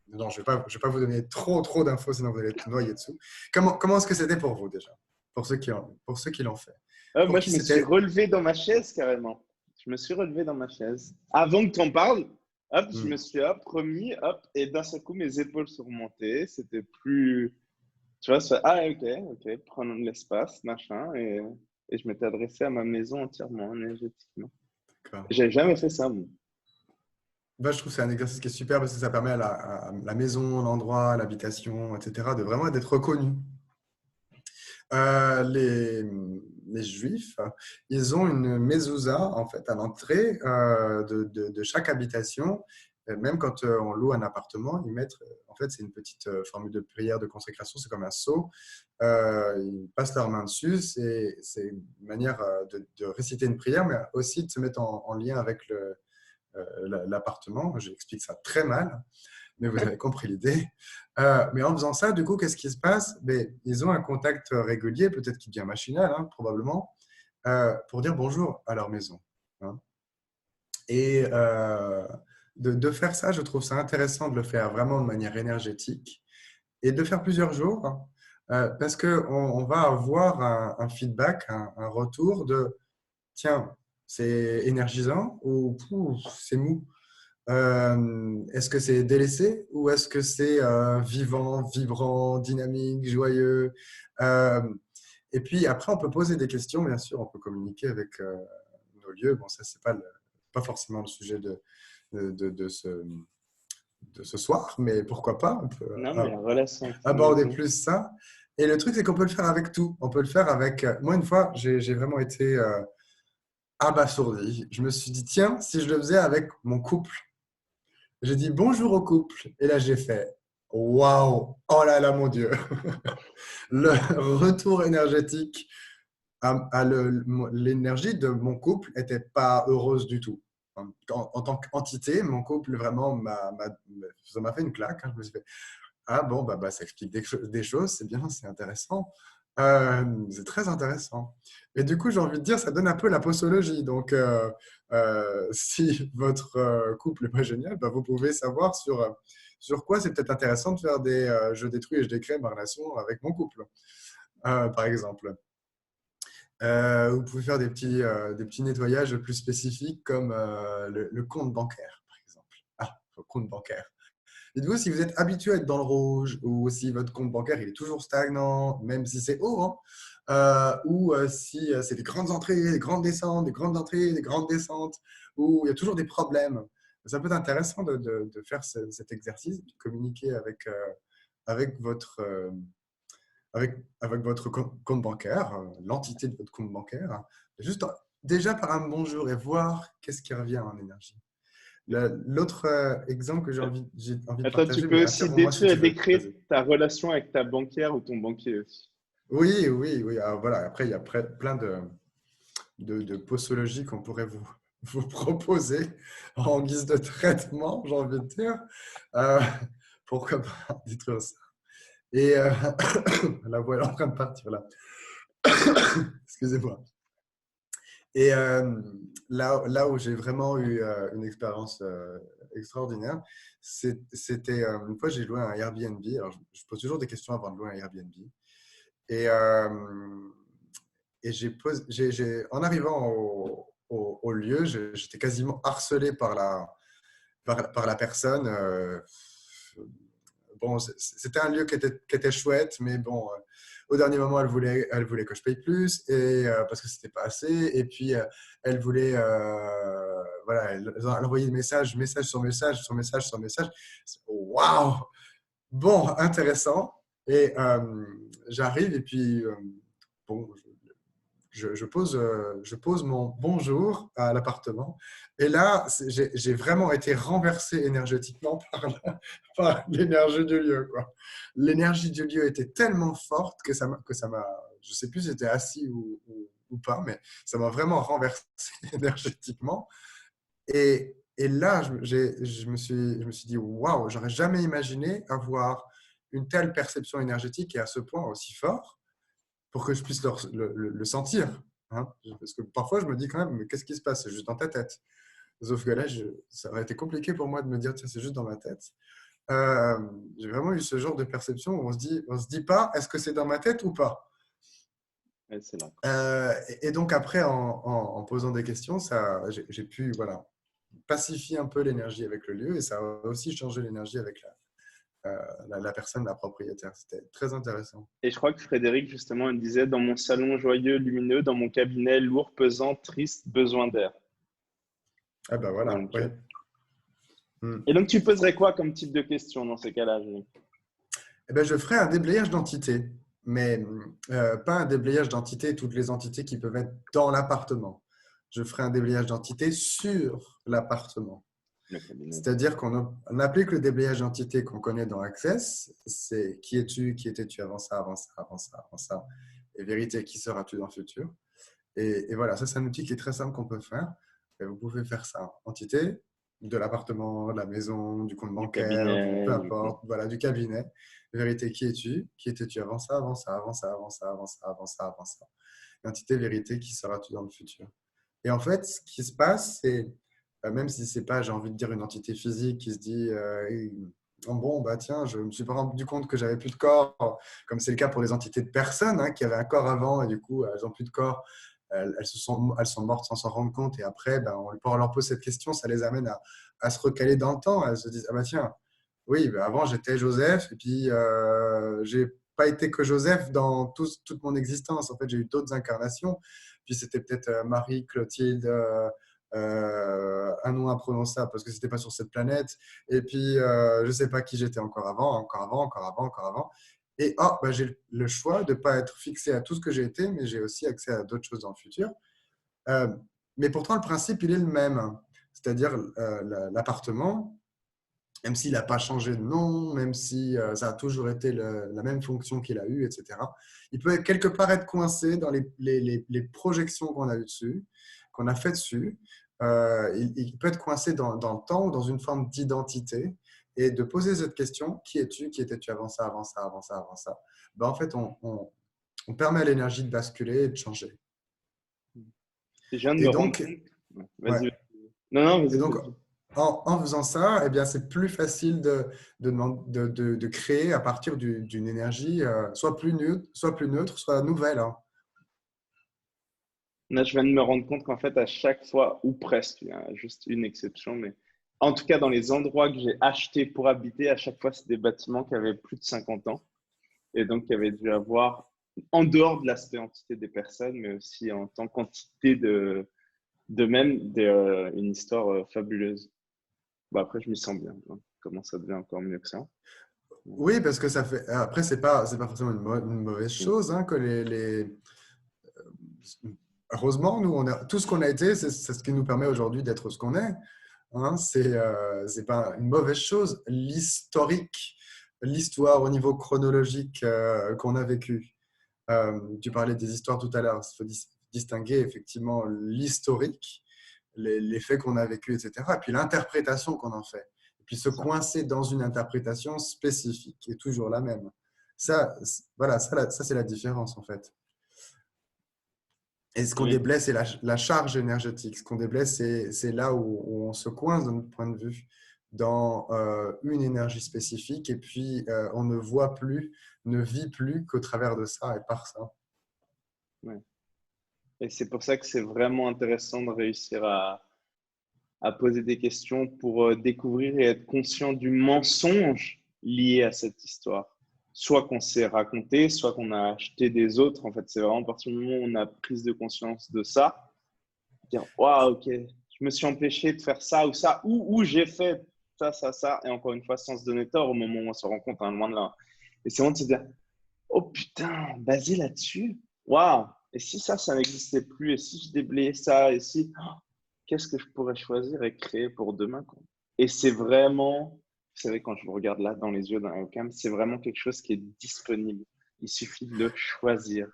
Non, je vais pas vous donner trop d'infos, sinon vous allez être noyé dessous. Comment est-ce que c'était pour vous déjà? Pour ceux qui l'ont fait. Pour Moi, qui je me suis c'était? relevé dans ma chaise carrément. Je me suis relevé dans ma chaise. Avant que tu en parles, hop, je me Hmm. suis hop, remis, hop, et d'un seul coup, mes épaules sont remontées. C'était plus. Tu vois, ça, ah, ok, prendre de l'espace, machin. et je m'étais adressé à ma maison entièrement, énergétiquement. D'accord. J'avais jamais fait ça, moi. Bah, je trouve que c'est un exercice qui est super parce que ça permet à la maison, l'endroit, l'habitation, etc., de vraiment d'être reconnu. Euh, les, les Juifs, ils ont une mezouza en fait à l'entrée de chaque habitation. Même quand on loue un appartement, ils mettent, en fait, c'est une petite formule de prière de consécration, c'est comme un sceau. Ils passent leurs mains dessus. C'est une manière de réciter une prière, mais aussi de se mettre en lien avec l'appartement. J'explique ça très mal, mais vous avez compris l'idée. Mais en faisant ça, du coup, qu'est-ce qui se passe? Ben, ils ont un contact régulier, peut-être qui devient machinal, hein, probablement, pour dire bonjour à leur maison. Hein. Et de faire ça, je trouve ça intéressant de le faire vraiment de manière énergétique et de le faire plusieurs jours, hein, parce qu'on va avoir un feedback, un retour de tiens, c'est énergisant ou c'est mou. Est-ce que c'est délaissé ou est-ce que c'est vivant, vibrant, dynamique, joyeux? Euh, et puis après, on peut poser des questions, bien sûr, on peut communiquer avec nos lieux. Bon, ça, c'est pas forcément le sujet de ce soir, mais pourquoi pas? On peut Non, mais la relation avec ta aborder maison. plus ça. Et le truc, c'est qu'on peut le faire avec tout. On peut le faire avec. Moi, une fois, j'ai vraiment été abasourdi. Je me suis dit, tiens, si je le faisais avec mon couple. J'ai dit bonjour au couple. Et là, j'ai fait waouh, oh là là, mon Dieu. Le retour énergétique l'énergie de mon couple n'était pas heureuse du tout. En tant qu'entité, mon couple vraiment ça m'a fait une claque. Hein. Je me suis fait ah bon, ça explique des choses, c'est bien, c'est intéressant. C'est très intéressant. Et du coup, j'ai envie de dire, ça donne un peu la posologie. Donc, si votre couple n'est pas génial, vous pouvez savoir sur quoi c'est peut-être intéressant de faire des je détruis et je décrée ma relation avec mon couple, par exemple. Vous pouvez faire des petits nettoyages plus spécifiques comme le compte bancaire, par exemple. Ah, le compte bancaire. Dites-vous si vous êtes habitué à être dans le rouge ou si votre compte bancaire il est toujours stagnant, même si c'est haut, hein, ou si c'est des grandes entrées, des grandes descentes, des grandes entrées, des grandes descentes, où il y a toujours des problèmes. Ça peut être intéressant de faire cet exercice, de communiquer avec avec votre compte bancaire, l'entité de votre compte bancaire, juste déjà par un bonjour et voir qu'est-ce qui revient en énergie. L'autre exemple que j'ai envie de Attends, tu partager, mais peux aussi interromps-moi si détruire et tu veux. décrire Vas-y. ta relation avec ta banquière ou ton banquier aussi. Oui, oui, oui. Alors, voilà. Après, il y a plein de posologies qu'on pourrait vous proposer en guise de traitement, j'ai envie de dire. Euh, Pourquoi pas détruire ça? Et la voix est en train de partir là. Excusez-moi. Et là où j'ai vraiment eu une expérience extraordinaire, c'était une fois j'ai loué un Airbnb. Alors, je pose toujours des questions avant de louer un Airbnb. Et, en arrivant au lieu, j'étais quasiment harcelé par la personne. Bon, c'était un lieu qui était chouette, mais bon, au dernier moment, elle voulait que je paye plus et, parce que c'était pas assez. Et puis, elle voulait, voilà, elle envoyait message sur message, sur message, sur message. Waouh! Bon, intéressant. Et j'arrive et puis, bon, je pose mon bonjour à l'appartement. Et là, j'ai vraiment été renversé énergétiquement par l'énergie du lieu, quoi. L'énergie du lieu était tellement forte que ça m'a je ne sais plus si j'étais assis ou pas, mais ça m'a vraiment renversé énergétiquement. Et là, je me suis dit, waouh, j'aurais jamais imaginé avoir une telle perception énergétique et à ce point aussi fort pour que je puisse le sentir. Hein. Parce que parfois, je me dis quand même, mais qu'est-ce qui se passe? C'est juste dans ta tête. Sauf que là, ça aurait été compliqué pour moi de me dire, tiens, c'est juste dans ma tête. Euh, j'ai vraiment eu ce genre de perception où on se dit pas, est-ce que c'est dans ma tête ou pas? Ouais, c'est là. Et donc après, en posant des questions, j'ai pu voilà, pacifier un peu l'énergie avec le lieu et ça a aussi changé l'énergie avec la personne, la propriétaire. C'était très intéressant. Et je crois que Frédéric, justement, il disait, dans mon salon joyeux, lumineux, dans mon cabinet lourd, pesant, triste, besoin d'air. Ah ben voilà, Donc, oui. Hmm. et donc, tu poserais quoi comme type de question dans ces cas-là, Julie? Eh ben, je ferai un déblayage d'entités, mais pas un déblayage d'entités, toutes les entités qui peuvent être dans l'appartement. Je ferai un déblayage d'entités sur l'appartement. Le cabinet. C'est-à-dire qu'on applique le déblayage d'entités qu'on connaît dans Access, c'est qui es-tu, qui étais-tu avant ça, avant ça, avant ça, avant ça, et vérité, qui seras-tu dans le futur. Et voilà, ça c'est un outil qui est très simple qu'on peut faire. Et vous pouvez faire ça, entité de l'appartement, de la maison, du compte Du bancaire, peu cabinet, du coup. importe, voilà, du cabinet. Vérité, qui es-tu, qui étais-tu avant ça, avant ça, avant ça, avant ça, avant ça, avant ça, avant ça. Et entité, vérité, qui seras-tu dans le futur. Et en fait, ce qui se passe, c'est, même si c'est pas, j'ai envie de dire, une entité physique qui se dit, oh, bon, bah tiens, je me suis pas rendu compte que j'avais plus de corps, comme c'est le cas pour les entités de personnes hein, qui avaient un corps avant et du coup, elles n'ont plus de corps. Elles sont mortes sans s'en rendre compte et après, ben, on leur pose cette question, ça les amène à se recaler dans le temps. Elles se disent, ah bah tiens, oui, ben, avant j'étais Joseph et puis j'ai pas été que Joseph dans toute mon existence. En fait, j'ai eu d'autres incarnations. Puis c'était peut-être Marie, Clotilde, un nom imprononçable parce que c'était pas sur cette planète. Et puis je sais pas qui j'étais encore avant, encore avant, encore avant, encore avant. Et oh, bah, j'ai le choix de ne pas être fixé à tout ce que j'ai été, mais j'ai aussi accès à d'autres choses dans le futur. Euh, mais pourtant, le principe, il est le même. C'est-à-dire l'appartement, même s'il n'a pas changé de nom, même si ça a toujours été la même fonction qu'il a eue, etc. Il peut quelque part être coincé dans les projections qu'on a eues dessus, qu'on a fait dessus. Il peut être coincé dans le temps ou dans une forme d'identité et de poser cette question, qui es-tu, qui étais-tu avant ça, avant ça, avant ça, avant ça. Ben, en fait, on permet à l'énergie de basculer et de changer. Je viens de Et me rendre donc, compte. Ouais, ouais. vas-y, vas-y. Non, non, Et vas-y, donc, vas-y. en faisant ça, eh bien, c'est plus facile de créer à partir d'une énergie soit plus neutre, soit nouvelle. Hein. Là, je viens de me rendre compte qu'en fait, à chaque fois, ou presque, il y a juste une exception, mais en tout cas, dans les endroits que j'ai achetés pour habiter, à chaque fois, c'est des bâtiments qui avaient plus de 50 ans et donc qui avaient dû avoir, en dehors de l'aspect entité des personnes, mais aussi en tant qu'entité d'eux-mêmes, une histoire fabuleuse. Bon, après, je m'y sens bien. Hein. Comment ça devient encore mieux que ça? Oui, parce que ça fait. Après, c'est pas forcément une mauvaise chose hein, que heureusement, nous, tout ce qu'on a été, c'est ce qui nous permet aujourd'hui d'être ce qu'on est. Hein. C'est pas une mauvaise chose. L'historique, l'histoire au niveau chronologique qu'on a vécu. Tu parlais des histoires tout à l'heure. Il faut distinguer effectivement l'historique, les faits qu'on a vécus, etc. Et puis l'interprétation qu'on en fait. Et puis se C'est ça. coincer dans une interprétation spécifique qui est toujours la même. Ça, voilà, ça c'est la différence en fait. Et ce qu'on Oui. déblaye, c'est la charge énergétique. Ce qu'on déblaye, c'est là où on se coince de notre point de vue dans une énergie spécifique et puis on ne voit plus, ne vit plus qu'au travers de ça et par ça. Ouais. Et c'est pour ça que c'est vraiment intéressant de réussir à poser des questions pour découvrir et être conscient du mensonge lié à cette histoire. Soit qu'on s'est raconté, soit qu'on a acheté des autres. En fait, c'est vraiment à partir du moment où on a prise de conscience de ça, dire waouh, ok, je me suis empêché de faire ça ou ça, ou j'ai fait ça, ça, ça, et encore une fois, sans se donner tort au moment où on se rend compte, hein, loin de là. Et c'est vraiment de se dire oh putain, basé là-dessus, waouh, et si ça n'existait plus, et si je déblayais ça, et si qu'est-ce que je pourrais choisir et créer pour demain, quoi. Et c'est vraiment, vous savez, quand je vous regarde là dans les yeux d'un webcam, c'est vraiment quelque chose qui est disponible. Il suffit de le choisir.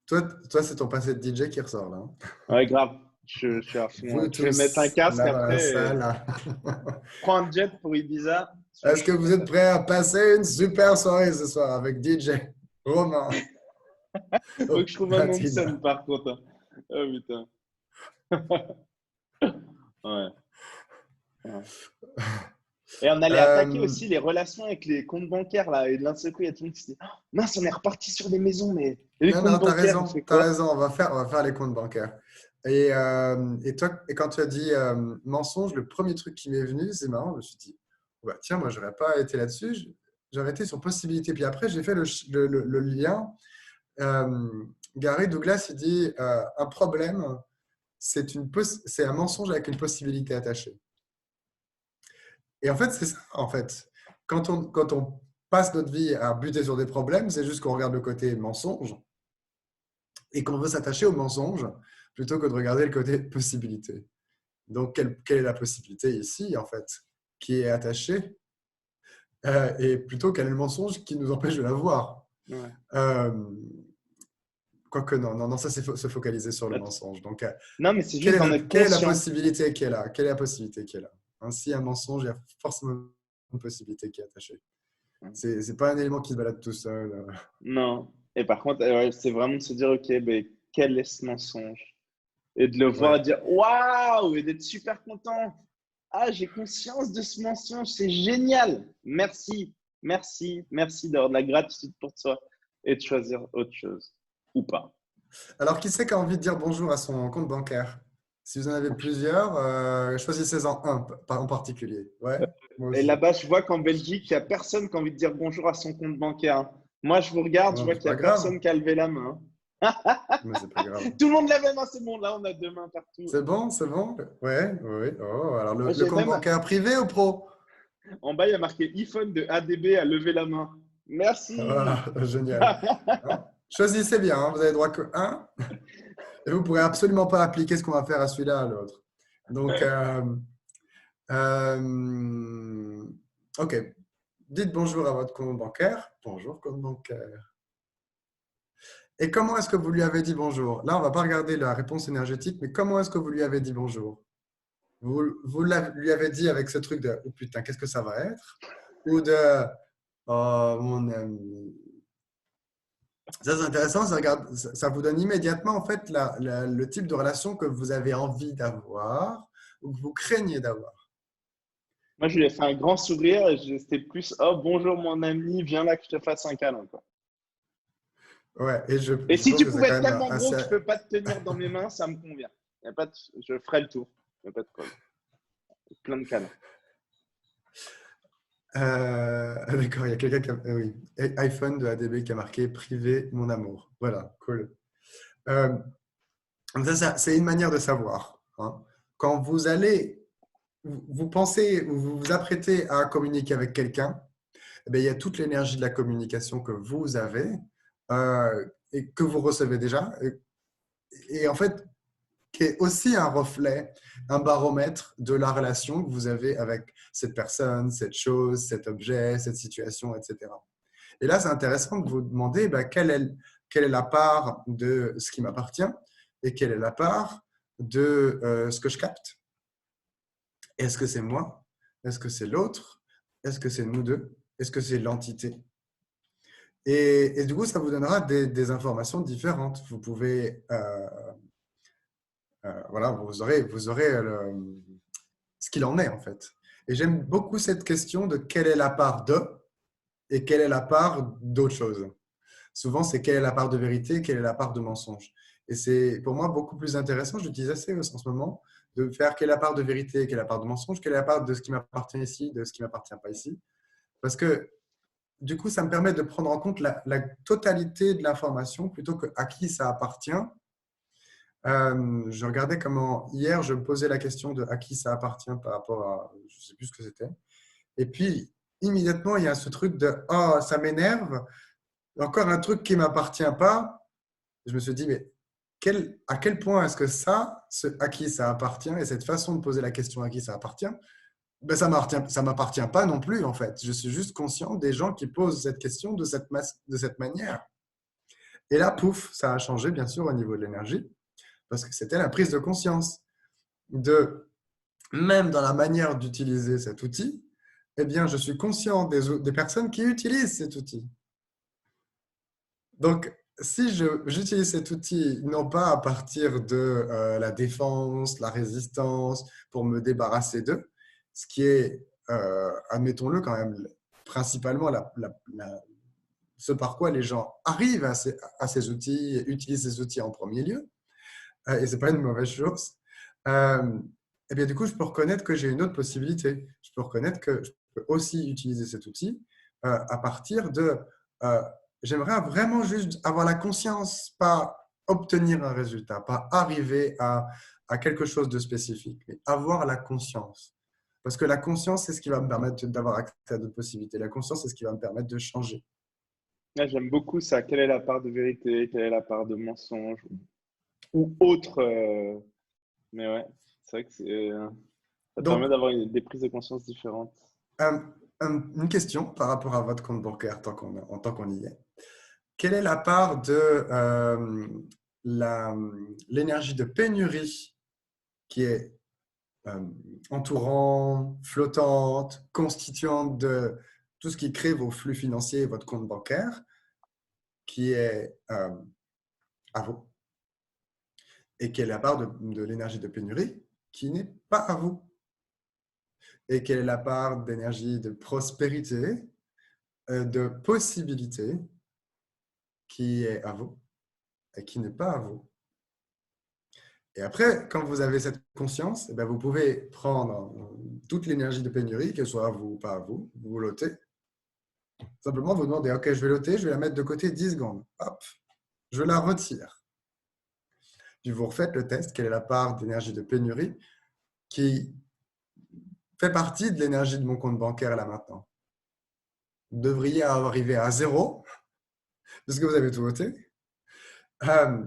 Toi c'est ton passé de DJ qui ressort là. Hein. Ouais, grave. Je suis à fond, Vous hein. Je vais mettre un tous, casque là dans la après. salle. Là. Prends un jet pour Ibiza. Je Est-ce que suis vous êtes prêts à passer une super soirée ce soir avec DJ Romain faut au que je trouve un nom de platine? scène par contre. Hein. Oh putain. Ouais. Ouais. Et on allait attaquer Euh, aussi les relations avec les comptes bancaires là. Et de d'un seul coup, il y a tout le monde qui se dit oh, mince, on est reparti sur les maisons, mais et les non, comptes non, bancaires, on fait t'as quoi? raison, on va faire les comptes bancaires. Et toi, et quand tu as dit mensonge, le premier truc qui m'est venu, c'est marrant, je me suis dit, oh bah, tiens, moi, j'aurais pas été là-dessus. j'avais été sur possibilité. Puis après, j'ai fait le lien. Gary Douglas, il dit un problème, c'est un mensonge avec une possibilité attachée. Et en fait, c'est ça, en fait. Quand on passe notre vie à buter sur des problèmes, c'est juste qu'on regarde le côté mensonge et qu'on veut s'attacher au mensonge plutôt que de regarder le côté possibilité. Donc, quelle est la possibilité ici, en fait, qui est attachée et plutôt quel est le mensonge qui nous empêche de la voir. Ouais. Quoique non, ça c'est se focaliser sur le mensonge. Donc, Non, mais c'est juste d'en être quelle est la conscient. possibilité qui est là? Quelle est la possibilité qui est là? Ainsi, un mensonge, il y a forcément une possibilité qui est attachée. C'est pas un élément qui se balade tout seul. Non. Et par contre, ouais, c'est vraiment de se dire, OK, ben, quel est ce mensonge? Et de le voir Ouais. dire, waouh, et d'être super content. Ah, j'ai conscience de ce mensonge, c'est génial. Merci, merci, merci d'avoir de la gratitude pour toi et de choisir autre chose. Ou pas. Alors, qui c'est qui a envie de dire bonjour à son compte bancaire? Si vous en avez plusieurs, choisissez-en un en particulier. Ouais, moi Et aussi. là-bas, je vois qu'en Belgique, il n'y a personne qui a envie de dire bonjour à son compte bancaire. Moi, je vous regarde, je Non, vois c'est qu'il n'y pas a grave. personne qui a levé la main. Mais c'est pas grave. Tout le monde lève la main, c'est bon. Là, on a deux mains partout. C'est bon, c'est bon? Ouais, oui. Oh, alors, Moi, le j'ai compte même bancaire privé ou pro? en bas, il y a marqué iPhone de ADB à lever la main. Ah, Merci. génial. Hein. Choisissez bien, hein, vous avez droit que un. Et vous ne pourrez absolument pas appliquer ce qu'on va faire à celui-là à l'autre. Donc, OK. Dites bonjour à votre compte bancaire. Bonjour, compte bancaire. Et comment est-ce que vous lui avez dit bonjour? Là, on ne va pas regarder la réponse énergétique, mais comment est-ce que vous lui avez dit bonjour? Vous lui avez dit avec ce truc de « Oh putain, qu'est-ce que ça va être ?» ou de « Oh, mon ami ». Ça, c'est intéressant. Ça vous donne immédiatement en fait le type de relation que vous avez envie d'avoir ou que vous craignez d'avoir. Moi, je lui ai fait un grand sourire et c'était plus, oh, bonjour mon ami, viens là que je te fasse un câlin, quoi. Ouais, et Et je si pense tu que c'est pouvais quand être même tellement gros assez. que je peux pas te tenir dans mes mains, ça me convient. Y a pas de... Je ferai le tour. Y a pas de problème. Plein de câlins. D'accord, il y a quelqu'un qui a. Oui, iPhone de ADB qui a marqué privé mon amour. Voilà, cool. Euh, donc ça, c'est une manière de savoir. Hein. Quand vous allez, vous pensez ou vous vous apprêtez à communiquer avec quelqu'un, eh bien, il y a toute l'énergie de la communication que vous avez et que vous recevez déjà. Et en fait, qui est aussi un reflet, un baromètre de la relation que vous avez avec cette personne, cette chose, cet objet, cette situation, etc. Et là, c'est intéressant de vous demander quelle est la part de ce qui m'appartient et quelle est la part de ce que je capte. Est-ce que c'est moi? Est-ce que c'est l'autre? Est-ce que c'est nous deux? Est-ce que c'est l'entité? Et du coup, ça vous donnera des informations différentes. Vous pouvez, voilà, vous aurez ce qu'il en est en fait. Et j'aime beaucoup cette question de quelle est la part de et quelle est la part d'autre chose. Souvent, c'est quelle est la part de vérité, quelle est la part de mensonge. Et c'est pour moi beaucoup plus intéressant, j'utilise assez en ce moment, de faire quelle est la part de vérité, quelle est la part de mensonge, quelle est la part de ce qui m'appartient ici, de ce qui ne m'appartient pas ici. Parce que du coup, ça me permet de prendre en compte la totalité de l'information plutôt que à qui ça appartient. Je regardais comment hier, je me posais la question de à qui ça appartient par rapport à, je ne sais plus ce que c'était. Et puis, immédiatement, il y a ce truc de oh, ça m'énerve, encore un truc qui ne m'appartient pas. Je me suis dit, mais à quel point est-ce que ça, à qui ça appartient, et cette façon de poser la question à qui ça appartient, ben ça ne m'appartient pas non plus, en fait. Je suis juste conscient des gens qui posent cette question de cette manière. Et là, pouf, ça a changé, bien sûr, au niveau de l'énergie, parce que c'était la prise de conscience de, même dans la manière d'utiliser cet outil, eh bien, je suis conscient des personnes qui utilisent cet outil. Donc, si j'utilise cet outil, non pas à partir de la défense, la résistance, pour me débarrasser d'eux, ce qui est, admettons-le quand même, principalement ce par quoi les gens arrivent à ces outils, et utilisent ces outils en premier lieu, et ce n'est pas une mauvaise chose, et bien du coup, je peux reconnaître que j'ai une autre possibilité. Je peux reconnaître que je peux aussi utiliser cet outil à partir de j'aimerais vraiment juste avoir la conscience, pas obtenir un résultat, pas arriver à quelque chose de spécifique, mais avoir la conscience. Parce que la conscience, c'est ce qui va me permettre d'avoir accès à d'autres possibilités. La conscience, c'est ce qui va me permettre de changer. Là, j'aime beaucoup ça. Quelle est la part de vérité? Quelle est la part de mensonge? Ou autre. Mais ouais, c'est vrai que ça permet Donc, d'avoir des prises de conscience différentes. une question par rapport à votre compte bancaire tant qu'on y est. Quelle est la part de l'énergie de pénurie qui est entourant, flottante, constituante de tout ce qui crée vos flux financiers et votre compte bancaire, qui est à vous, et quelle est la part de l'énergie de pénurie qui n'est pas à vous, et quelle est la part d'énergie de prospérité, de possibilité qui est à vous et qui n'est pas à vous. Et après, quand vous avez cette conscience, eh bien, vous pouvez prendre toute l'énergie de pénurie, qu'elle soit à vous ou pas à vous, vous l'ôtez. Simplement, vous demandez, OK, je vais l'ôter, je vais la mettre de côté 10 secondes. Hop, je la retire. Puis vous refaites le test, quelle est la part d'énergie de pénurie qui fait partie de l'énergie de mon compte bancaire là maintenant. Vous devriez arriver à 0, parce que vous avez tout ôté.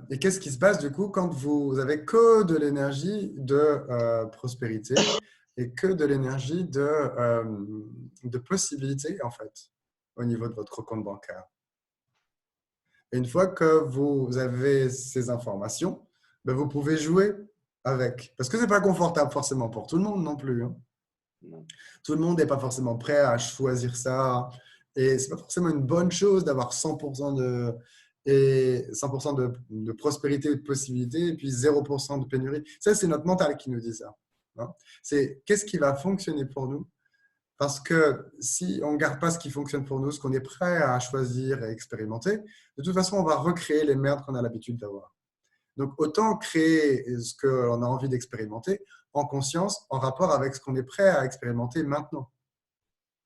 Et qu'est-ce qui se passe du coup quand vous avez que de l'énergie de prospérité et que de l'énergie de possibilité en fait au niveau de votre compte bancaire? Et une fois que vous avez ces informations, ben vous pouvez jouer avec. Parce que ce n'est pas confortable forcément pour tout le monde non plus. Hein. Non. Tout le monde n'est pas forcément prêt à choisir ça. Et ce n'est pas forcément une bonne chose d'avoir 100% de prospérité et de possibilité et puis 0% de pénurie. Ça, c'est notre mental qui nous dit ça. Hein. C'est qu'est-ce qui va fonctionner pour nous? Parce que si on ne garde pas ce qui fonctionne pour nous, ce qu'on est prêt à choisir et expérimenter, de toute façon, on va recréer les merdes qu'on a l'habitude d'avoir. Donc, autant créer ce qu'on a envie d'expérimenter en conscience, en rapport avec ce qu'on est prêt à expérimenter maintenant,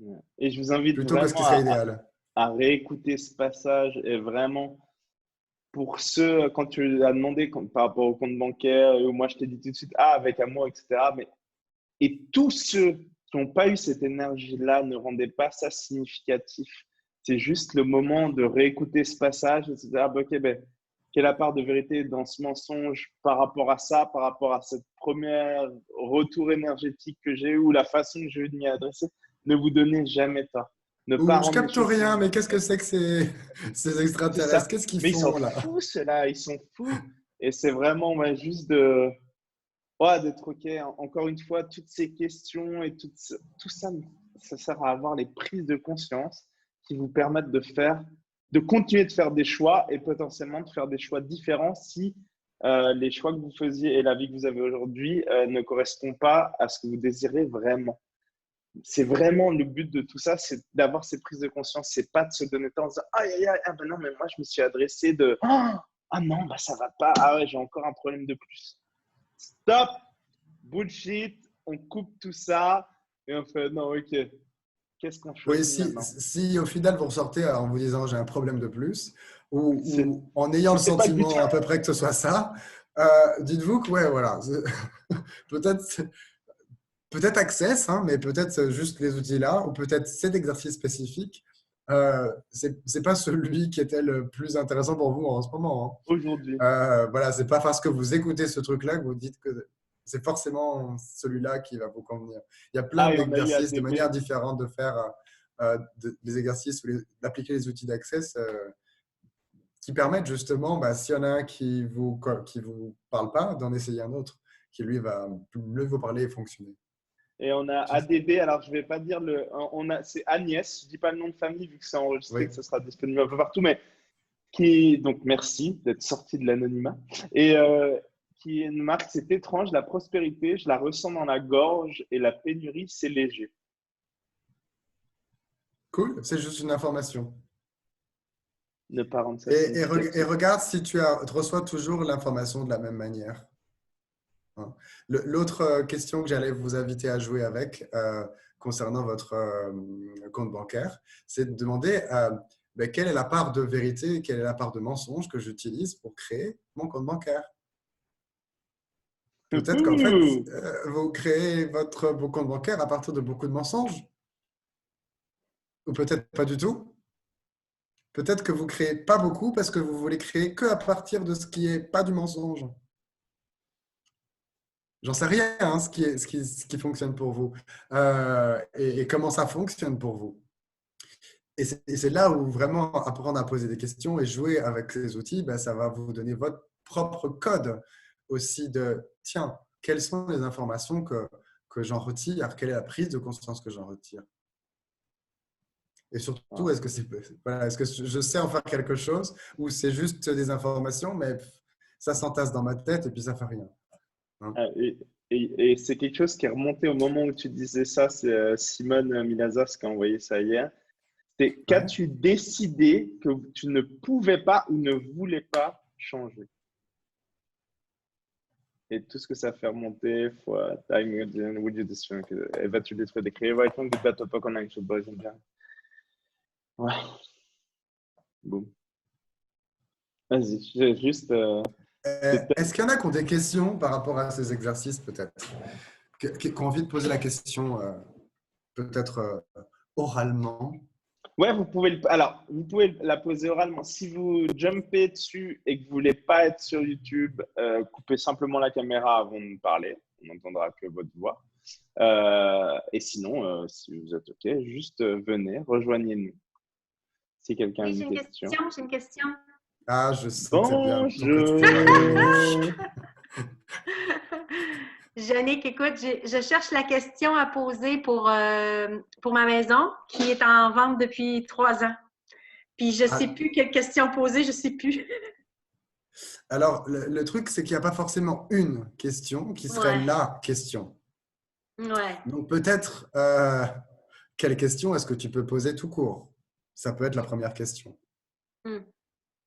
Ouais. Et je vous invite plutôt que ce qui vraiment serait idéal. à réécouter ce passage et vraiment, pour ceux, quand tu as demandé par rapport au compte bancaire, où moi je t'ai dit tout de suite, ah, avec amour, etc. Mais, et tous ceux qui n'ont pas eu cette énergie-là ne rendaient pas ça significatif. C'est juste le moment de réécouter ce passage et de se dire, ah, bah, ok, ben, quelle est la part de vérité dans ce mensonge par rapport à ça, par rapport à cette première retour énergétique que j'ai eu ou la façon que j'ai eu de m'y adresser. Ne vous donnez jamais tort. Ne pas Ou je rendre les capte choses rien, mais qu'est-ce que significatives. c'est que ces C'est extraterrestres? ça. Qu'est-ce qu'ils Mais ils sont font là? fous, ceux-là. Ils sont fous. Et c'est vraiment ouais, juste de, ouais, d'être OK. Encore une fois, toutes ces questions et tout ça, ça sert à avoir les prises de conscience qui vous permettent de continuer de faire des choix et potentiellement de faire des choix différents si les choix que vous faisiez et la vie que vous avez aujourd'hui ne correspondent pas à ce que vous désirez vraiment. C'est vraiment le but de tout ça, c'est d'avoir ces prises de conscience. C'est pas de se donner temps en disant aïe aïe aïe, ah ben non, mais moi je me suis adressé de ah non, bah ça va pas, ah ouais, j'ai encore un problème de plus. Stop, bullshit, on coupe tout ça et on fait non, ok, qu'est-ce qu'on Oui, choisit si, maintenant? si au final vous ressortez en vous disant j'ai un problème de plus, ou en ayant le C'est pas le but. sentiment à peu près que ce soit ça, dites-vous que ouais, voilà, peut-être peut-être Access, hein, mais peut-être juste les outils là, ou peut-être cet exercice spécifique, c'est pas celui qui était le plus intéressant pour vous en ce moment. Aujourd'hui. Hein. Voilà, c'est pas parce que vous écoutez ce truc-là que vous dites que c'est forcément celui-là qui va vous convenir. Il y a plein Ah, et on a eu d'exercices, de ADB. manières différentes de faire des exercices ou d'appliquer les outils d'Access qui permettent justement, bah, s'il y en a un qui vous parle pas, d'en essayer un autre qui lui va mieux vous parler et fonctionner. Et on a ADB, alors je vais pas dire c'est Agnès, je dis pas le nom de famille vu que c'est enregistré, Oui, que ça sera disponible un peu partout, mais donc merci d'être sorti de l'anonymat, et qui est une marque, c'est étrange, la prospérité, je la ressens dans la gorge, et la pénurie, c'est léger. cool, c'est juste une information. Ne pas rendre ça Et significatif. regarde si tu reçois toujours l'information de la même manière. Hein. L'autre question que j'allais vous inviter à jouer avec, concernant votre compte bancaire, c'est de demander ben, quelle est la part de vérité, quelle est la part de mensonge que j'utilise pour créer mon compte bancaire. Peut-être qu'en fait, Ouhou. vous créez vos comptes bancaires à partir de beaucoup de mensonges, ou peut-être pas du tout. Peut-être que vous créez pas beaucoup parce que vous voulez créer que à partir de ce qui est pas du mensonge. J'en sais rien, hein, ce qui fonctionne pour vous et comment ça fonctionne pour vous. Et c'est là où vraiment apprendre à poser des questions et jouer avec ces outils, ben, ça va vous donner votre propre code aussi de, tiens, quelles sont les informations que j'en retire, quelle est la prise de conscience que j'en retire. Et surtout, Ah, est-ce que, voilà, est-ce que je sais en faire quelque chose ou c'est juste des informations, mais ça s'entasse dans ma tête et puis ça fait rien. Hein. ah, et c'est quelque chose qui est remonté au moment où tu disais ça, c'est Simone Milazas qui a envoyé ça hier. C'est Ouais. qu'as-tu décidé que tu ne pouvais pas ou ne voulais pas changer? Et tout ce que ça fait remonter, time would you destroy? Vas-tu détruire des créés? Ouais, donc, pas top on a une chose, j'aime bien. Ouais, boum. Vas-y, j'ai juste. Est-ce qu'il y en a qui ont des questions par rapport à ces exercices, peut-être, qui ont envie de poser la question, peut-être oralement? Ouais, alors, vous pouvez la poser oralement. Si vous jumpez dessus et que vous voulez pas être sur YouTube, coupez simplement la caméra avant de parler. On n'entendra que votre voix. Et sinon, si vous êtes OK, juste venez, rejoignez-nous si quelqu'un a Oui, une question. j'ai une question. Ah, je sentais bien ton côté louche. Bonjour! Yannick, écoute, je cherche la question à poser pour ma maison qui est en vente depuis 3 ans. Puis je ne sais Ah, plus quelle question poser, je ne sais plus. alors, le truc, c'est qu'il n'y a pas forcément une question qui serait Ouais, la question. ouais. Donc, peut-être, quelle question est-ce que tu peux poser tout court? Ça peut être la première question. Hmm.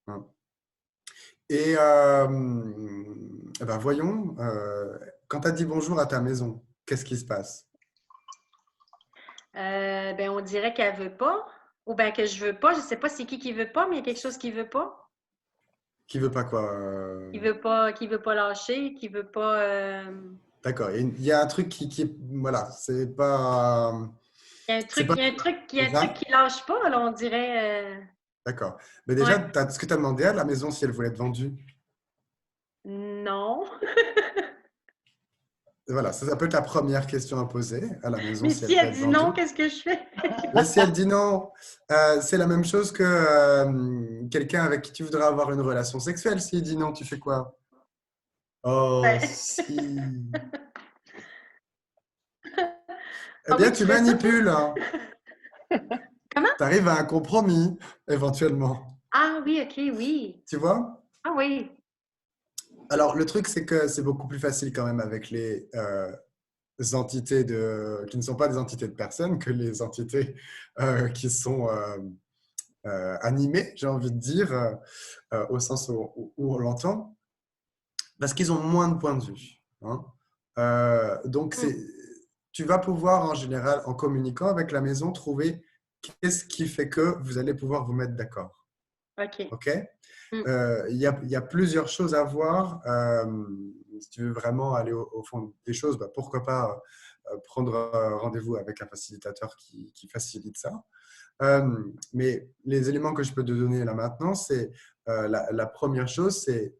Hein. Et eh ben, voyons, quand tu as dit bonjour à ta maison, qu'est-ce qui se passe? Ben, on dirait qu'elle ne veut pas. Ou bien que je ne veux pas. Je ne sais pas c'est qui ne veut pas, mais il y a quelque chose qui ne veut pas. Qui veut pas quoi? Qui veut pas lâcher, qui veut pas. D'accord, il y a un truc voilà, c'est pas Il y a un truc, il y a c'est un truc ça? qui lâche pas, alors on dirait. D'accord. Mais déjà, Ouais. ce que tu as demandé à la maison si elle voulait être vendue? Non. Voilà, ça peut être la première question à poser à la maison Mais si si elle peut elle être dit non, vendue. qu'est-ce que je fais? Mais si elle dit non, c'est la même chose que quelqu'un avec qui tu voudrais avoir une relation sexuelle. S'il dit non, tu fais quoi? Oh, Ben, si. Eh ah oui, bien, tu tu fais ça, toi? manipules, hein. Comment? Tu arrives à un compromis, éventuellement. Ah oui, ok, oui. Tu vois? Ah oui. Alors, le truc, c'est que c'est beaucoup plus facile quand même avec les entités qui ne sont pas des entités de personnes que les entités qui sont animées, j'ai envie de dire, au sens où on l'entend, parce qu'ils ont moins de points de vue. Hein. Donc, Hmm, tu vas pouvoir, en général, en communiquant avec la maison, trouver qu'est-ce qui fait que vous allez pouvoir vous mettre d'accord. ok. OK? Hmm, Il y a plusieurs choses à voir. Si tu veux vraiment aller au fond des choses, bah, pourquoi pas prendre rendez-vous avec un facilitateur qui facilite ça. Mais les éléments que je peux te donner là maintenant, c'est la première chose, c'est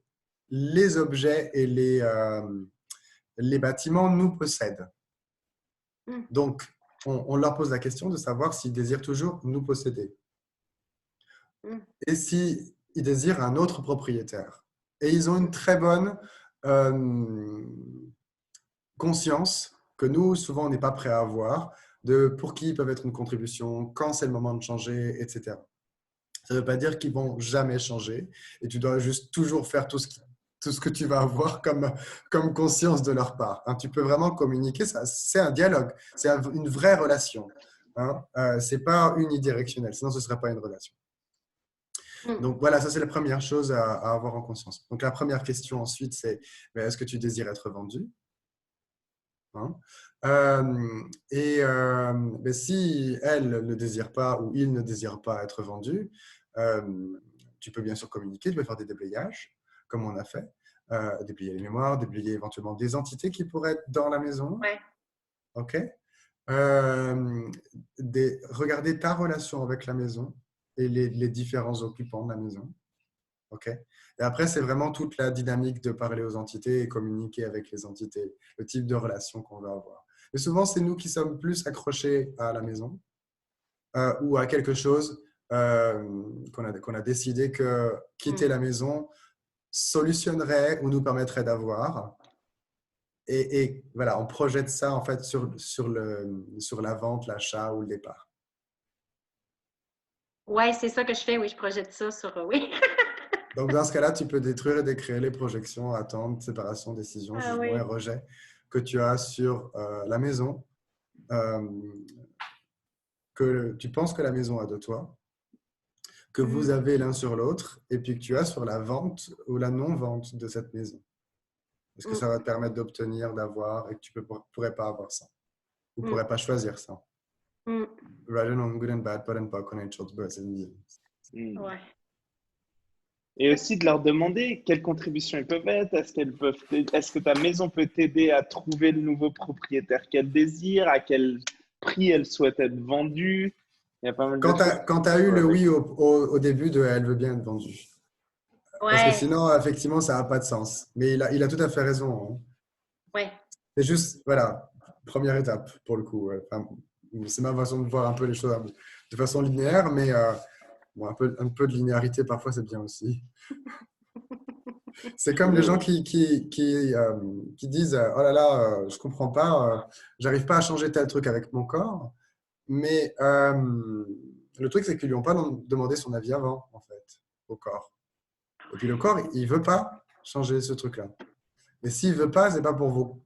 les objets et les bâtiments nous possèdent. hmm, Donc, on leur pose la question de savoir s'ils désirent toujours nous posséder hmm, et s'ils désirent un autre propriétaire. Et ils ont une très bonne euh, conscience que nous, souvent, on n'est pas prêt à avoir de pour qui ils peuvent être une contribution, quand c'est le moment de changer, etc. Ça ne veut pas dire qu'ils vont jamais changer et tu dois juste toujours faire tout ce que tu vas avoir comme conscience de leur part. Hein, tu peux vraiment communiquer, c'est un dialogue, c'est une vraie relation. Hein, ce n'est pas unidirectionnel, sinon ce ne serait pas une relation. hmm. Donc voilà, ça c'est la première chose à avoir en conscience. Donc la première question ensuite, c'est est-ce que tu désires être vendu? hein. Mais si elle ne désire pas ou il ne désire pas être vendu, tu peux bien sûr communiquer, tu peux faire des déblayages, comme on a fait, déblayer les mémoires, déblayer éventuellement des entités qui pourraient être dans la maison. Ouais. OK? Regarder ta relation avec la maison et les différents occupants de la maison. OK? Et après, c'est vraiment toute la dynamique de parler aux entités et communiquer avec les entités, le type de relation qu'on va avoir. Mais souvent, c'est nous qui sommes plus accrochés à la maison ou à quelque chose qu'on a décidé que quitter la maison solutionnerait ou nous permettrait d'avoir. Et voilà, on projette ça en fait sur la vente, l'achat ou le départ. Ouais, c'est ça que je fais. Oui, je projette ça sur. Oui. Donc, dans ce cas-là, tu peux détruire et décréer les projections, attentes, séparation, décision, Ah jugement oui. et rejet que tu as sur la maison, que tu penses que la maison a de toi, que vous avez l'un sur l'autre, et puis que tu as sur la vente ou la non-vente de cette maison. Est-ce que ça va te permettre d'obtenir, d'avoir, et que tu ne pourrais pas avoir ça, ou ne pourrais pas choisir ça? Raden on good and bad, but and pas nature's birth, c'est une vie. Ouais. Et aussi de leur demander quelles contributions ils peuvent être. Est-ce que ta maison peut t'aider à trouver le nouveau propriétaire qu'elle désire, à quel prix elle souhaite être vendue. Il y a pas mal de choses. Quand tu as eu le oui au début de elle veut bien être vendue. Parce que Ouais. sinon, effectivement, ça n'a pas de sens. Mais il a tout à fait raison, hein. Ouais. C'est juste, voilà, première étape pour le coup. Enfin, c'est ma façon de voir un peu les choses de façon linéaire, mais bon, un peu de linéarité parfois, c'est bien aussi. C'est comme les gens qui disent oh là là, je comprends pas, j'arrive pas à changer tel truc avec mon corps. Mais le truc, c'est qu'ils lui ont pas demandé son avis avant, en fait, au corps. Et puis le corps, il veut pas changer ce truc-là. Mais s'il veut pas, c'est pas pour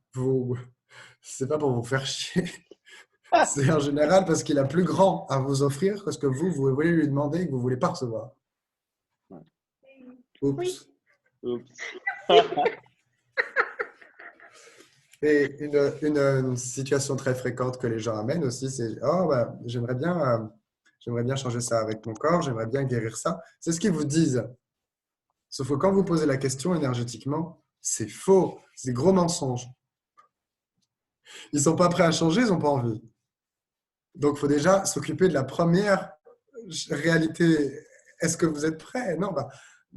c'est pas pour vous faire chier. C'est en général parce qu'il a plus grand à vous offrir que ce que vous voulez lui demander et que vous voulez pas recevoir. Oups. Oui. Oups. Et une situation très fréquente que les gens amènent aussi, c'est oh, bah, j'aimerais bien changer ça avec mon corps, j'aimerais bien guérir ça. C'est ce qu'ils vous disent. Sauf que quand vous posez la question énergétiquement, c'est faux, c'est gros mensonge. Ils sont pas prêts à changer, ils n'ont pas envie. Donc, il faut déjà s'occuper de la première réalité. Est-ce que vous êtes prêt? Non,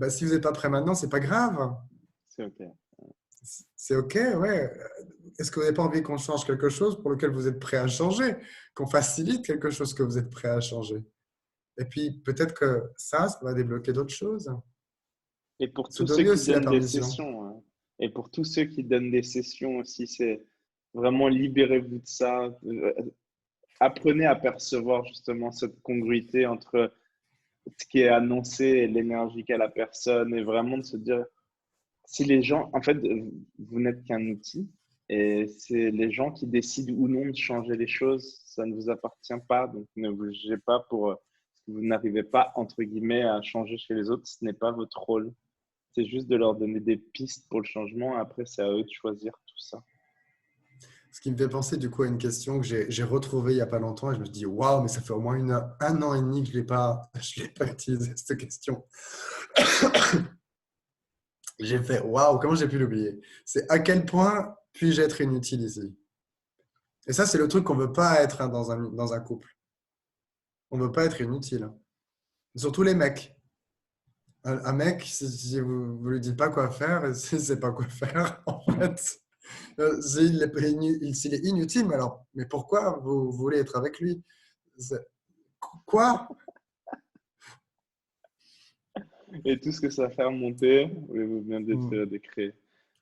si vous n'êtes pas prêt maintenant, c'est pas grave. C'est OK. C'est OK, ouais. Est-ce que vous n'avez pas envie qu'on change quelque chose pour lequel vous êtes prêt à changer? Qu'on facilite quelque chose que vous êtes prêt à changer? Et puis, peut-être que ça va débloquer d'autres choses. Et pour Se tous ceux donner qui aussi la donnent des permission. sessions, hein. Et pour tous ceux qui donnent des sessions aussi, c'est vraiment libérez-vous de ça. Apprenez à percevoir justement cette congruité entre ce qui est annoncé et l'énergie qu'a la personne et vraiment de se dire si les gens, en fait, vous n'êtes qu'un outil et c'est les gens qui décident ou non de changer les choses. Ça ne vous appartient pas, donc ne vous jugez pas pour ce que vous n'arrivez pas, entre guillemets, à changer chez les autres. Ce n'est pas votre rôle. C'est juste de leur donner des pistes pour le changement. Après, c'est à eux de choisir tout ça. Ce qui me fait penser du coup à une question que j'ai retrouvée il n'y a pas longtemps et je me suis dit waouh, mais ça fait au moins un an et demi que je l'ai pas utilisé cette question. J'ai fait waouh, comment j'ai pu l'oublier? C'est à quel point puis-je être inutile ici? Et ça, c'est le truc qu'on ne veut pas être dans un couple. On ne veut pas être inutile. Surtout les mecs. Un mec, si vous ne lui dites pas quoi faire, s'il ne sait pas quoi faire, en fait, s'il est inutile, mais pourquoi vous voulez être avec lui? Quoi? Et tout ce que ça va faire monter, vous venez de décrire.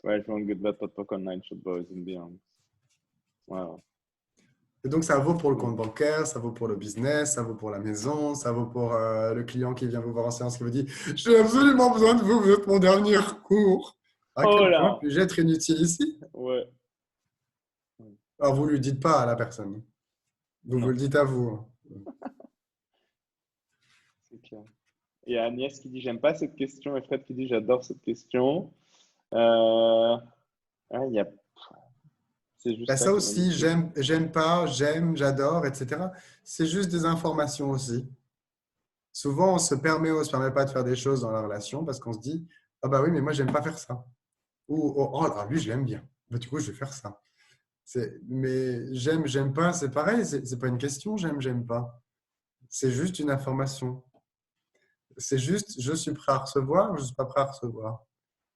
Right from good bad pot online shot boys and beyond. Wow. Et donc, ça vaut pour le compte bancaire, ça vaut pour le business, ça vaut pour la maison, ça vaut pour le client qui vient vous voir en séance qui vous dit « J'ai absolument besoin de vous, vous êtes mon dernier recours. » À Oh quel point là! puis-je être inutile ici? Ouais. Alors, vous ne lui dites pas à la personne. Vous Non, le dites à vous. c'est clair. Il y a Agnès qui dit j'aime pas cette question et Fred qui dit j'adore cette question. Il y a C'est juste Ben, ça ça qui est aussi, magnifique. j'aime pas, j'aime, j'adore, etc. C'est juste des informations aussi. Souvent, on se permet pas de faire des choses dans la relation parce qu'on se dit, ah bah oui, mais moi, j'aime pas faire ça. Ou, oh, là, lui, je l'aime bien. Bah, du coup, je vais faire ça. Mais j'aime pas, c'est pareil, c'est pas une question, j'aime pas. C'est juste une information. C'est juste, je suis prêt à recevoir, je suis pas prêt à recevoir.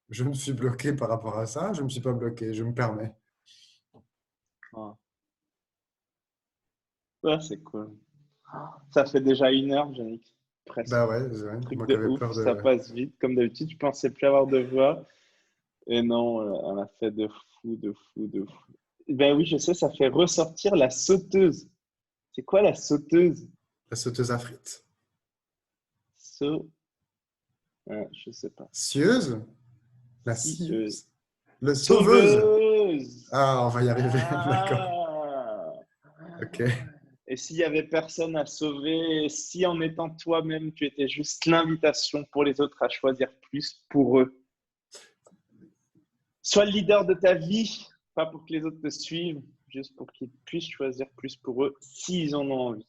Je me suis bloqué par rapport à ça, je me suis pas bloqué, je me permets. Ouais. Ouais, c'est cool. Ça fait déjà 1 heure, Yannick. Bah Presque. ouais, c'est vrai. Truc Moi qui de avais ouf, peur ça de. passe vite. Comme d'habitude, je pensais plus avoir de voix. Et non, on a fait de fou, de fou, de fou. Ben oui, je sais, ça fait ressortir la sauteuse. C'est quoi la sauteuse? La sauteuse à frites. So... je sais pas. Cieuse? La Si, scieuse. Le sauveuse. sauveuse! Ah, on va y arriver. D'accord. Ah! Ok. Et s'il y avait personne à sauver, si en étant toi-même, tu étais juste l'invitation pour les autres à choisir plus pour eux. Sois le leader de ta vie, pas pour que les autres te suivent, juste pour qu'ils puissent choisir plus pour eux s'ils en ont envie.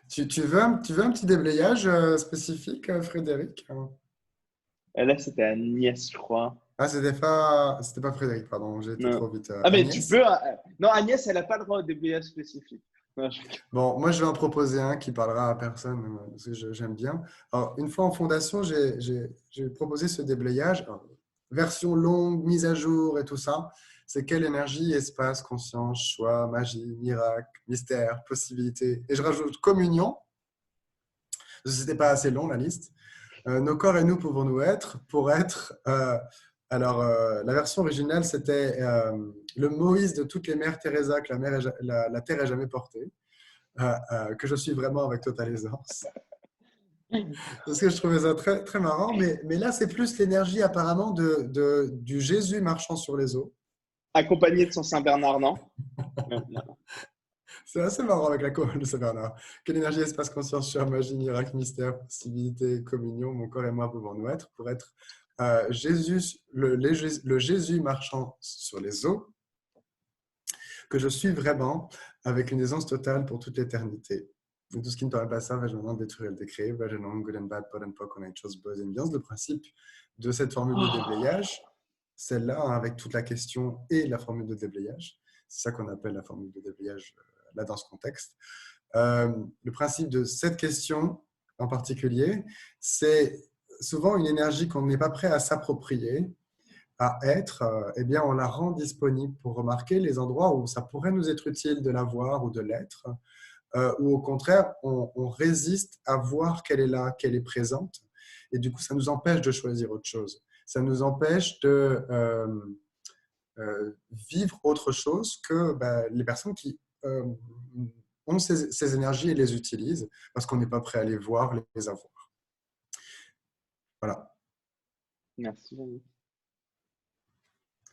Tu veux un petit déblayage spécifique, Frédéric? Et là, c'était Agnès, je crois. Ah, c'était pas Frédéric, pardon, j'ai été Non. trop vite. Ah, mais tu Agnès? peux. Non, Agnès, elle n'a pas le droit au DBA spécifique. Non, Bon, moi, je vais en proposer un qui parlera à personne, parce que j'aime bien. Alors, une fois en fondation, j'ai proposé ce déblayage. Alors, version longue, mise à jour et tout ça. C'est quelle énergie, espace, conscience, choix, magie, miracle, mystère, possibilité. Et je rajoute communion, parce que c'était pas assez long, la liste. Nos corps et nous pouvons-nous être pour être. La version originale, c'était le Moïse de toutes les mères Teresa que la terre ait jamais porté. Que je suis vraiment avec totale aisance. Parce que je trouvais ça très, très marrant. Mais là, c'est plus l'énergie apparemment du Jésus marchant sur les eaux. Accompagné de son Saint-Bernard, non? Non, non. C'est assez marrant avec la de Saint-Bernard. Quelle énergie, espace, conscience, choix, magie, miracle, mystère, possibilité, communion, mon corps et moi pouvons-nous être pour être Jésus, le Jésus marchant sur les eaux, que je suis vraiment avec une aisance totale pour toute l'éternité. Donc, tout ce qui ne paraît pas ça, va je demande détruire et le décret. Va je demande good and bad, pot and poc, on a une chose bonne et bien. Le principe de cette formule de déblayage, celle-là, hein, avec toute la question et la formule de déblayage, c'est ça qu'on appelle la formule de déblayage là dans ce contexte. Le principe de cette question en particulier, c'est souvent une énergie qu'on n'est pas prêt à s'approprier, à être, eh bien, on la rend disponible pour remarquer les endroits où ça pourrait nous être utile de la voir ou de l'être, ou au contraire, on résiste à voir qu'elle est là, qu'elle est présente, et du coup, ça nous empêche de choisir autre chose. Ça nous empêche de vivre autre chose que les personnes qui ont ces énergies et les utilisent parce qu'on n'est pas prêt à les voir, les avoir. Voilà. Merci, Yannick.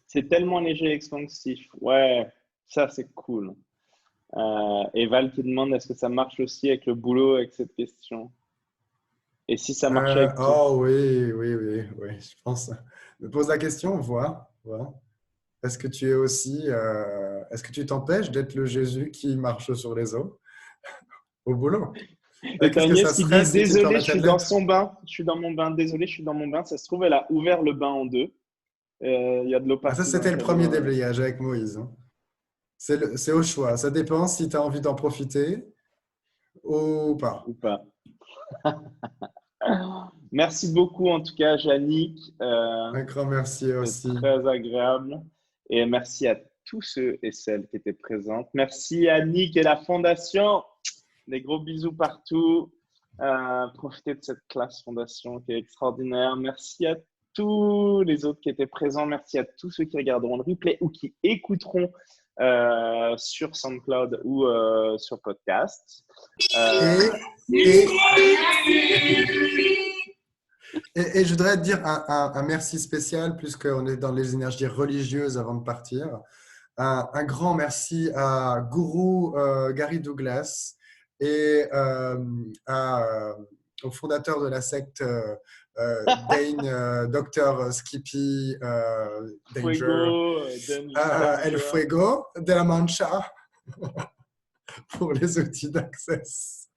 C'est tellement léger et expansif. Ouais, ça, c'est cool. Et Val qui demande est-ce que ça marche aussi avec le boulot, avec cette question? Et si ça marchait avec tout? Oh oui, oui, oui, oui, je pense. Me pose la question, vois. Est-ce que tu es aussi, est-ce que tu t'empêches d'être le Jésus qui marche sur les eaux au boulot? Et t'as Qu'est-ce que ça Agnès qui serait dit si tu te désolé, je permettais suis de dans l'être? son bain. Je suis dans mon bain. Désolé, je suis dans mon bain. Ça se trouve, elle a ouvert le bain en deux. Il y a de l'eau Ah, ça, partout dans le c'était le premier cadeau. déblayage avec Moïse, hein. C'est au choix. Ça dépend si tu as envie d'en profiter ou pas. Ou pas. Merci beaucoup, en tout cas, Yannick. Un grand merci C'est aussi. très agréable. Et merci à tous ceux et celles qui étaient présentes. Merci à Annick et la Fondation. Des gros bisous partout. Profitez de cette classe Fondation qui est extraordinaire. Merci à tous les autres qui étaient présents. Merci à tous ceux qui regarderont le replay ou qui écouteront sur SoundCloud ou sur podcast. Et je voudrais te dire un merci spécial, puisqu'on est dans les énergies religieuses avant de partir. Un grand merci à Guru Gary Douglas et au fondateur de la secte Dane, Dr. Skippy, Danger, Fuego, El Fuego, de la Mancha pour les outils d'access.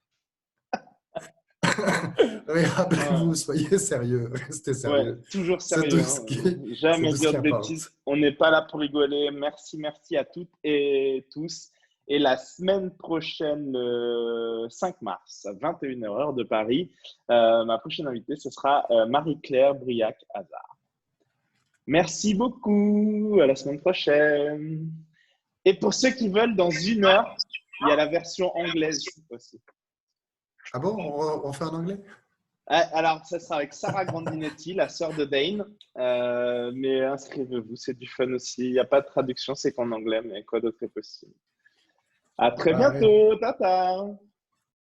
Mais rappelez-vous, soyez sérieux, restez sérieux. Ouais, toujours C'est sérieux. tout ce qui- Jamais c'est tout ce dire qui de importe. bêtises. On n'est pas là pour rigoler. Merci à toutes et tous. Et la semaine prochaine, le 5 mars, à 21h heure de Paris, ma prochaine invitée, ce sera Marie-Claire Briac-Hazard. Merci beaucoup. À la semaine prochaine. Et pour ceux qui veulent, dans 1 heure, il y a la version anglaise aussi. Ah bon, on fait en anglais? Alors, ça sera avec Sarah Grandinetti, la sœur de Dane. Mais inscrivez-vous, c'est du fun aussi. Il n'y a pas de traduction, c'est qu'en anglais, mais quoi d'autre est possible. À très Bye. bientôt. Tata.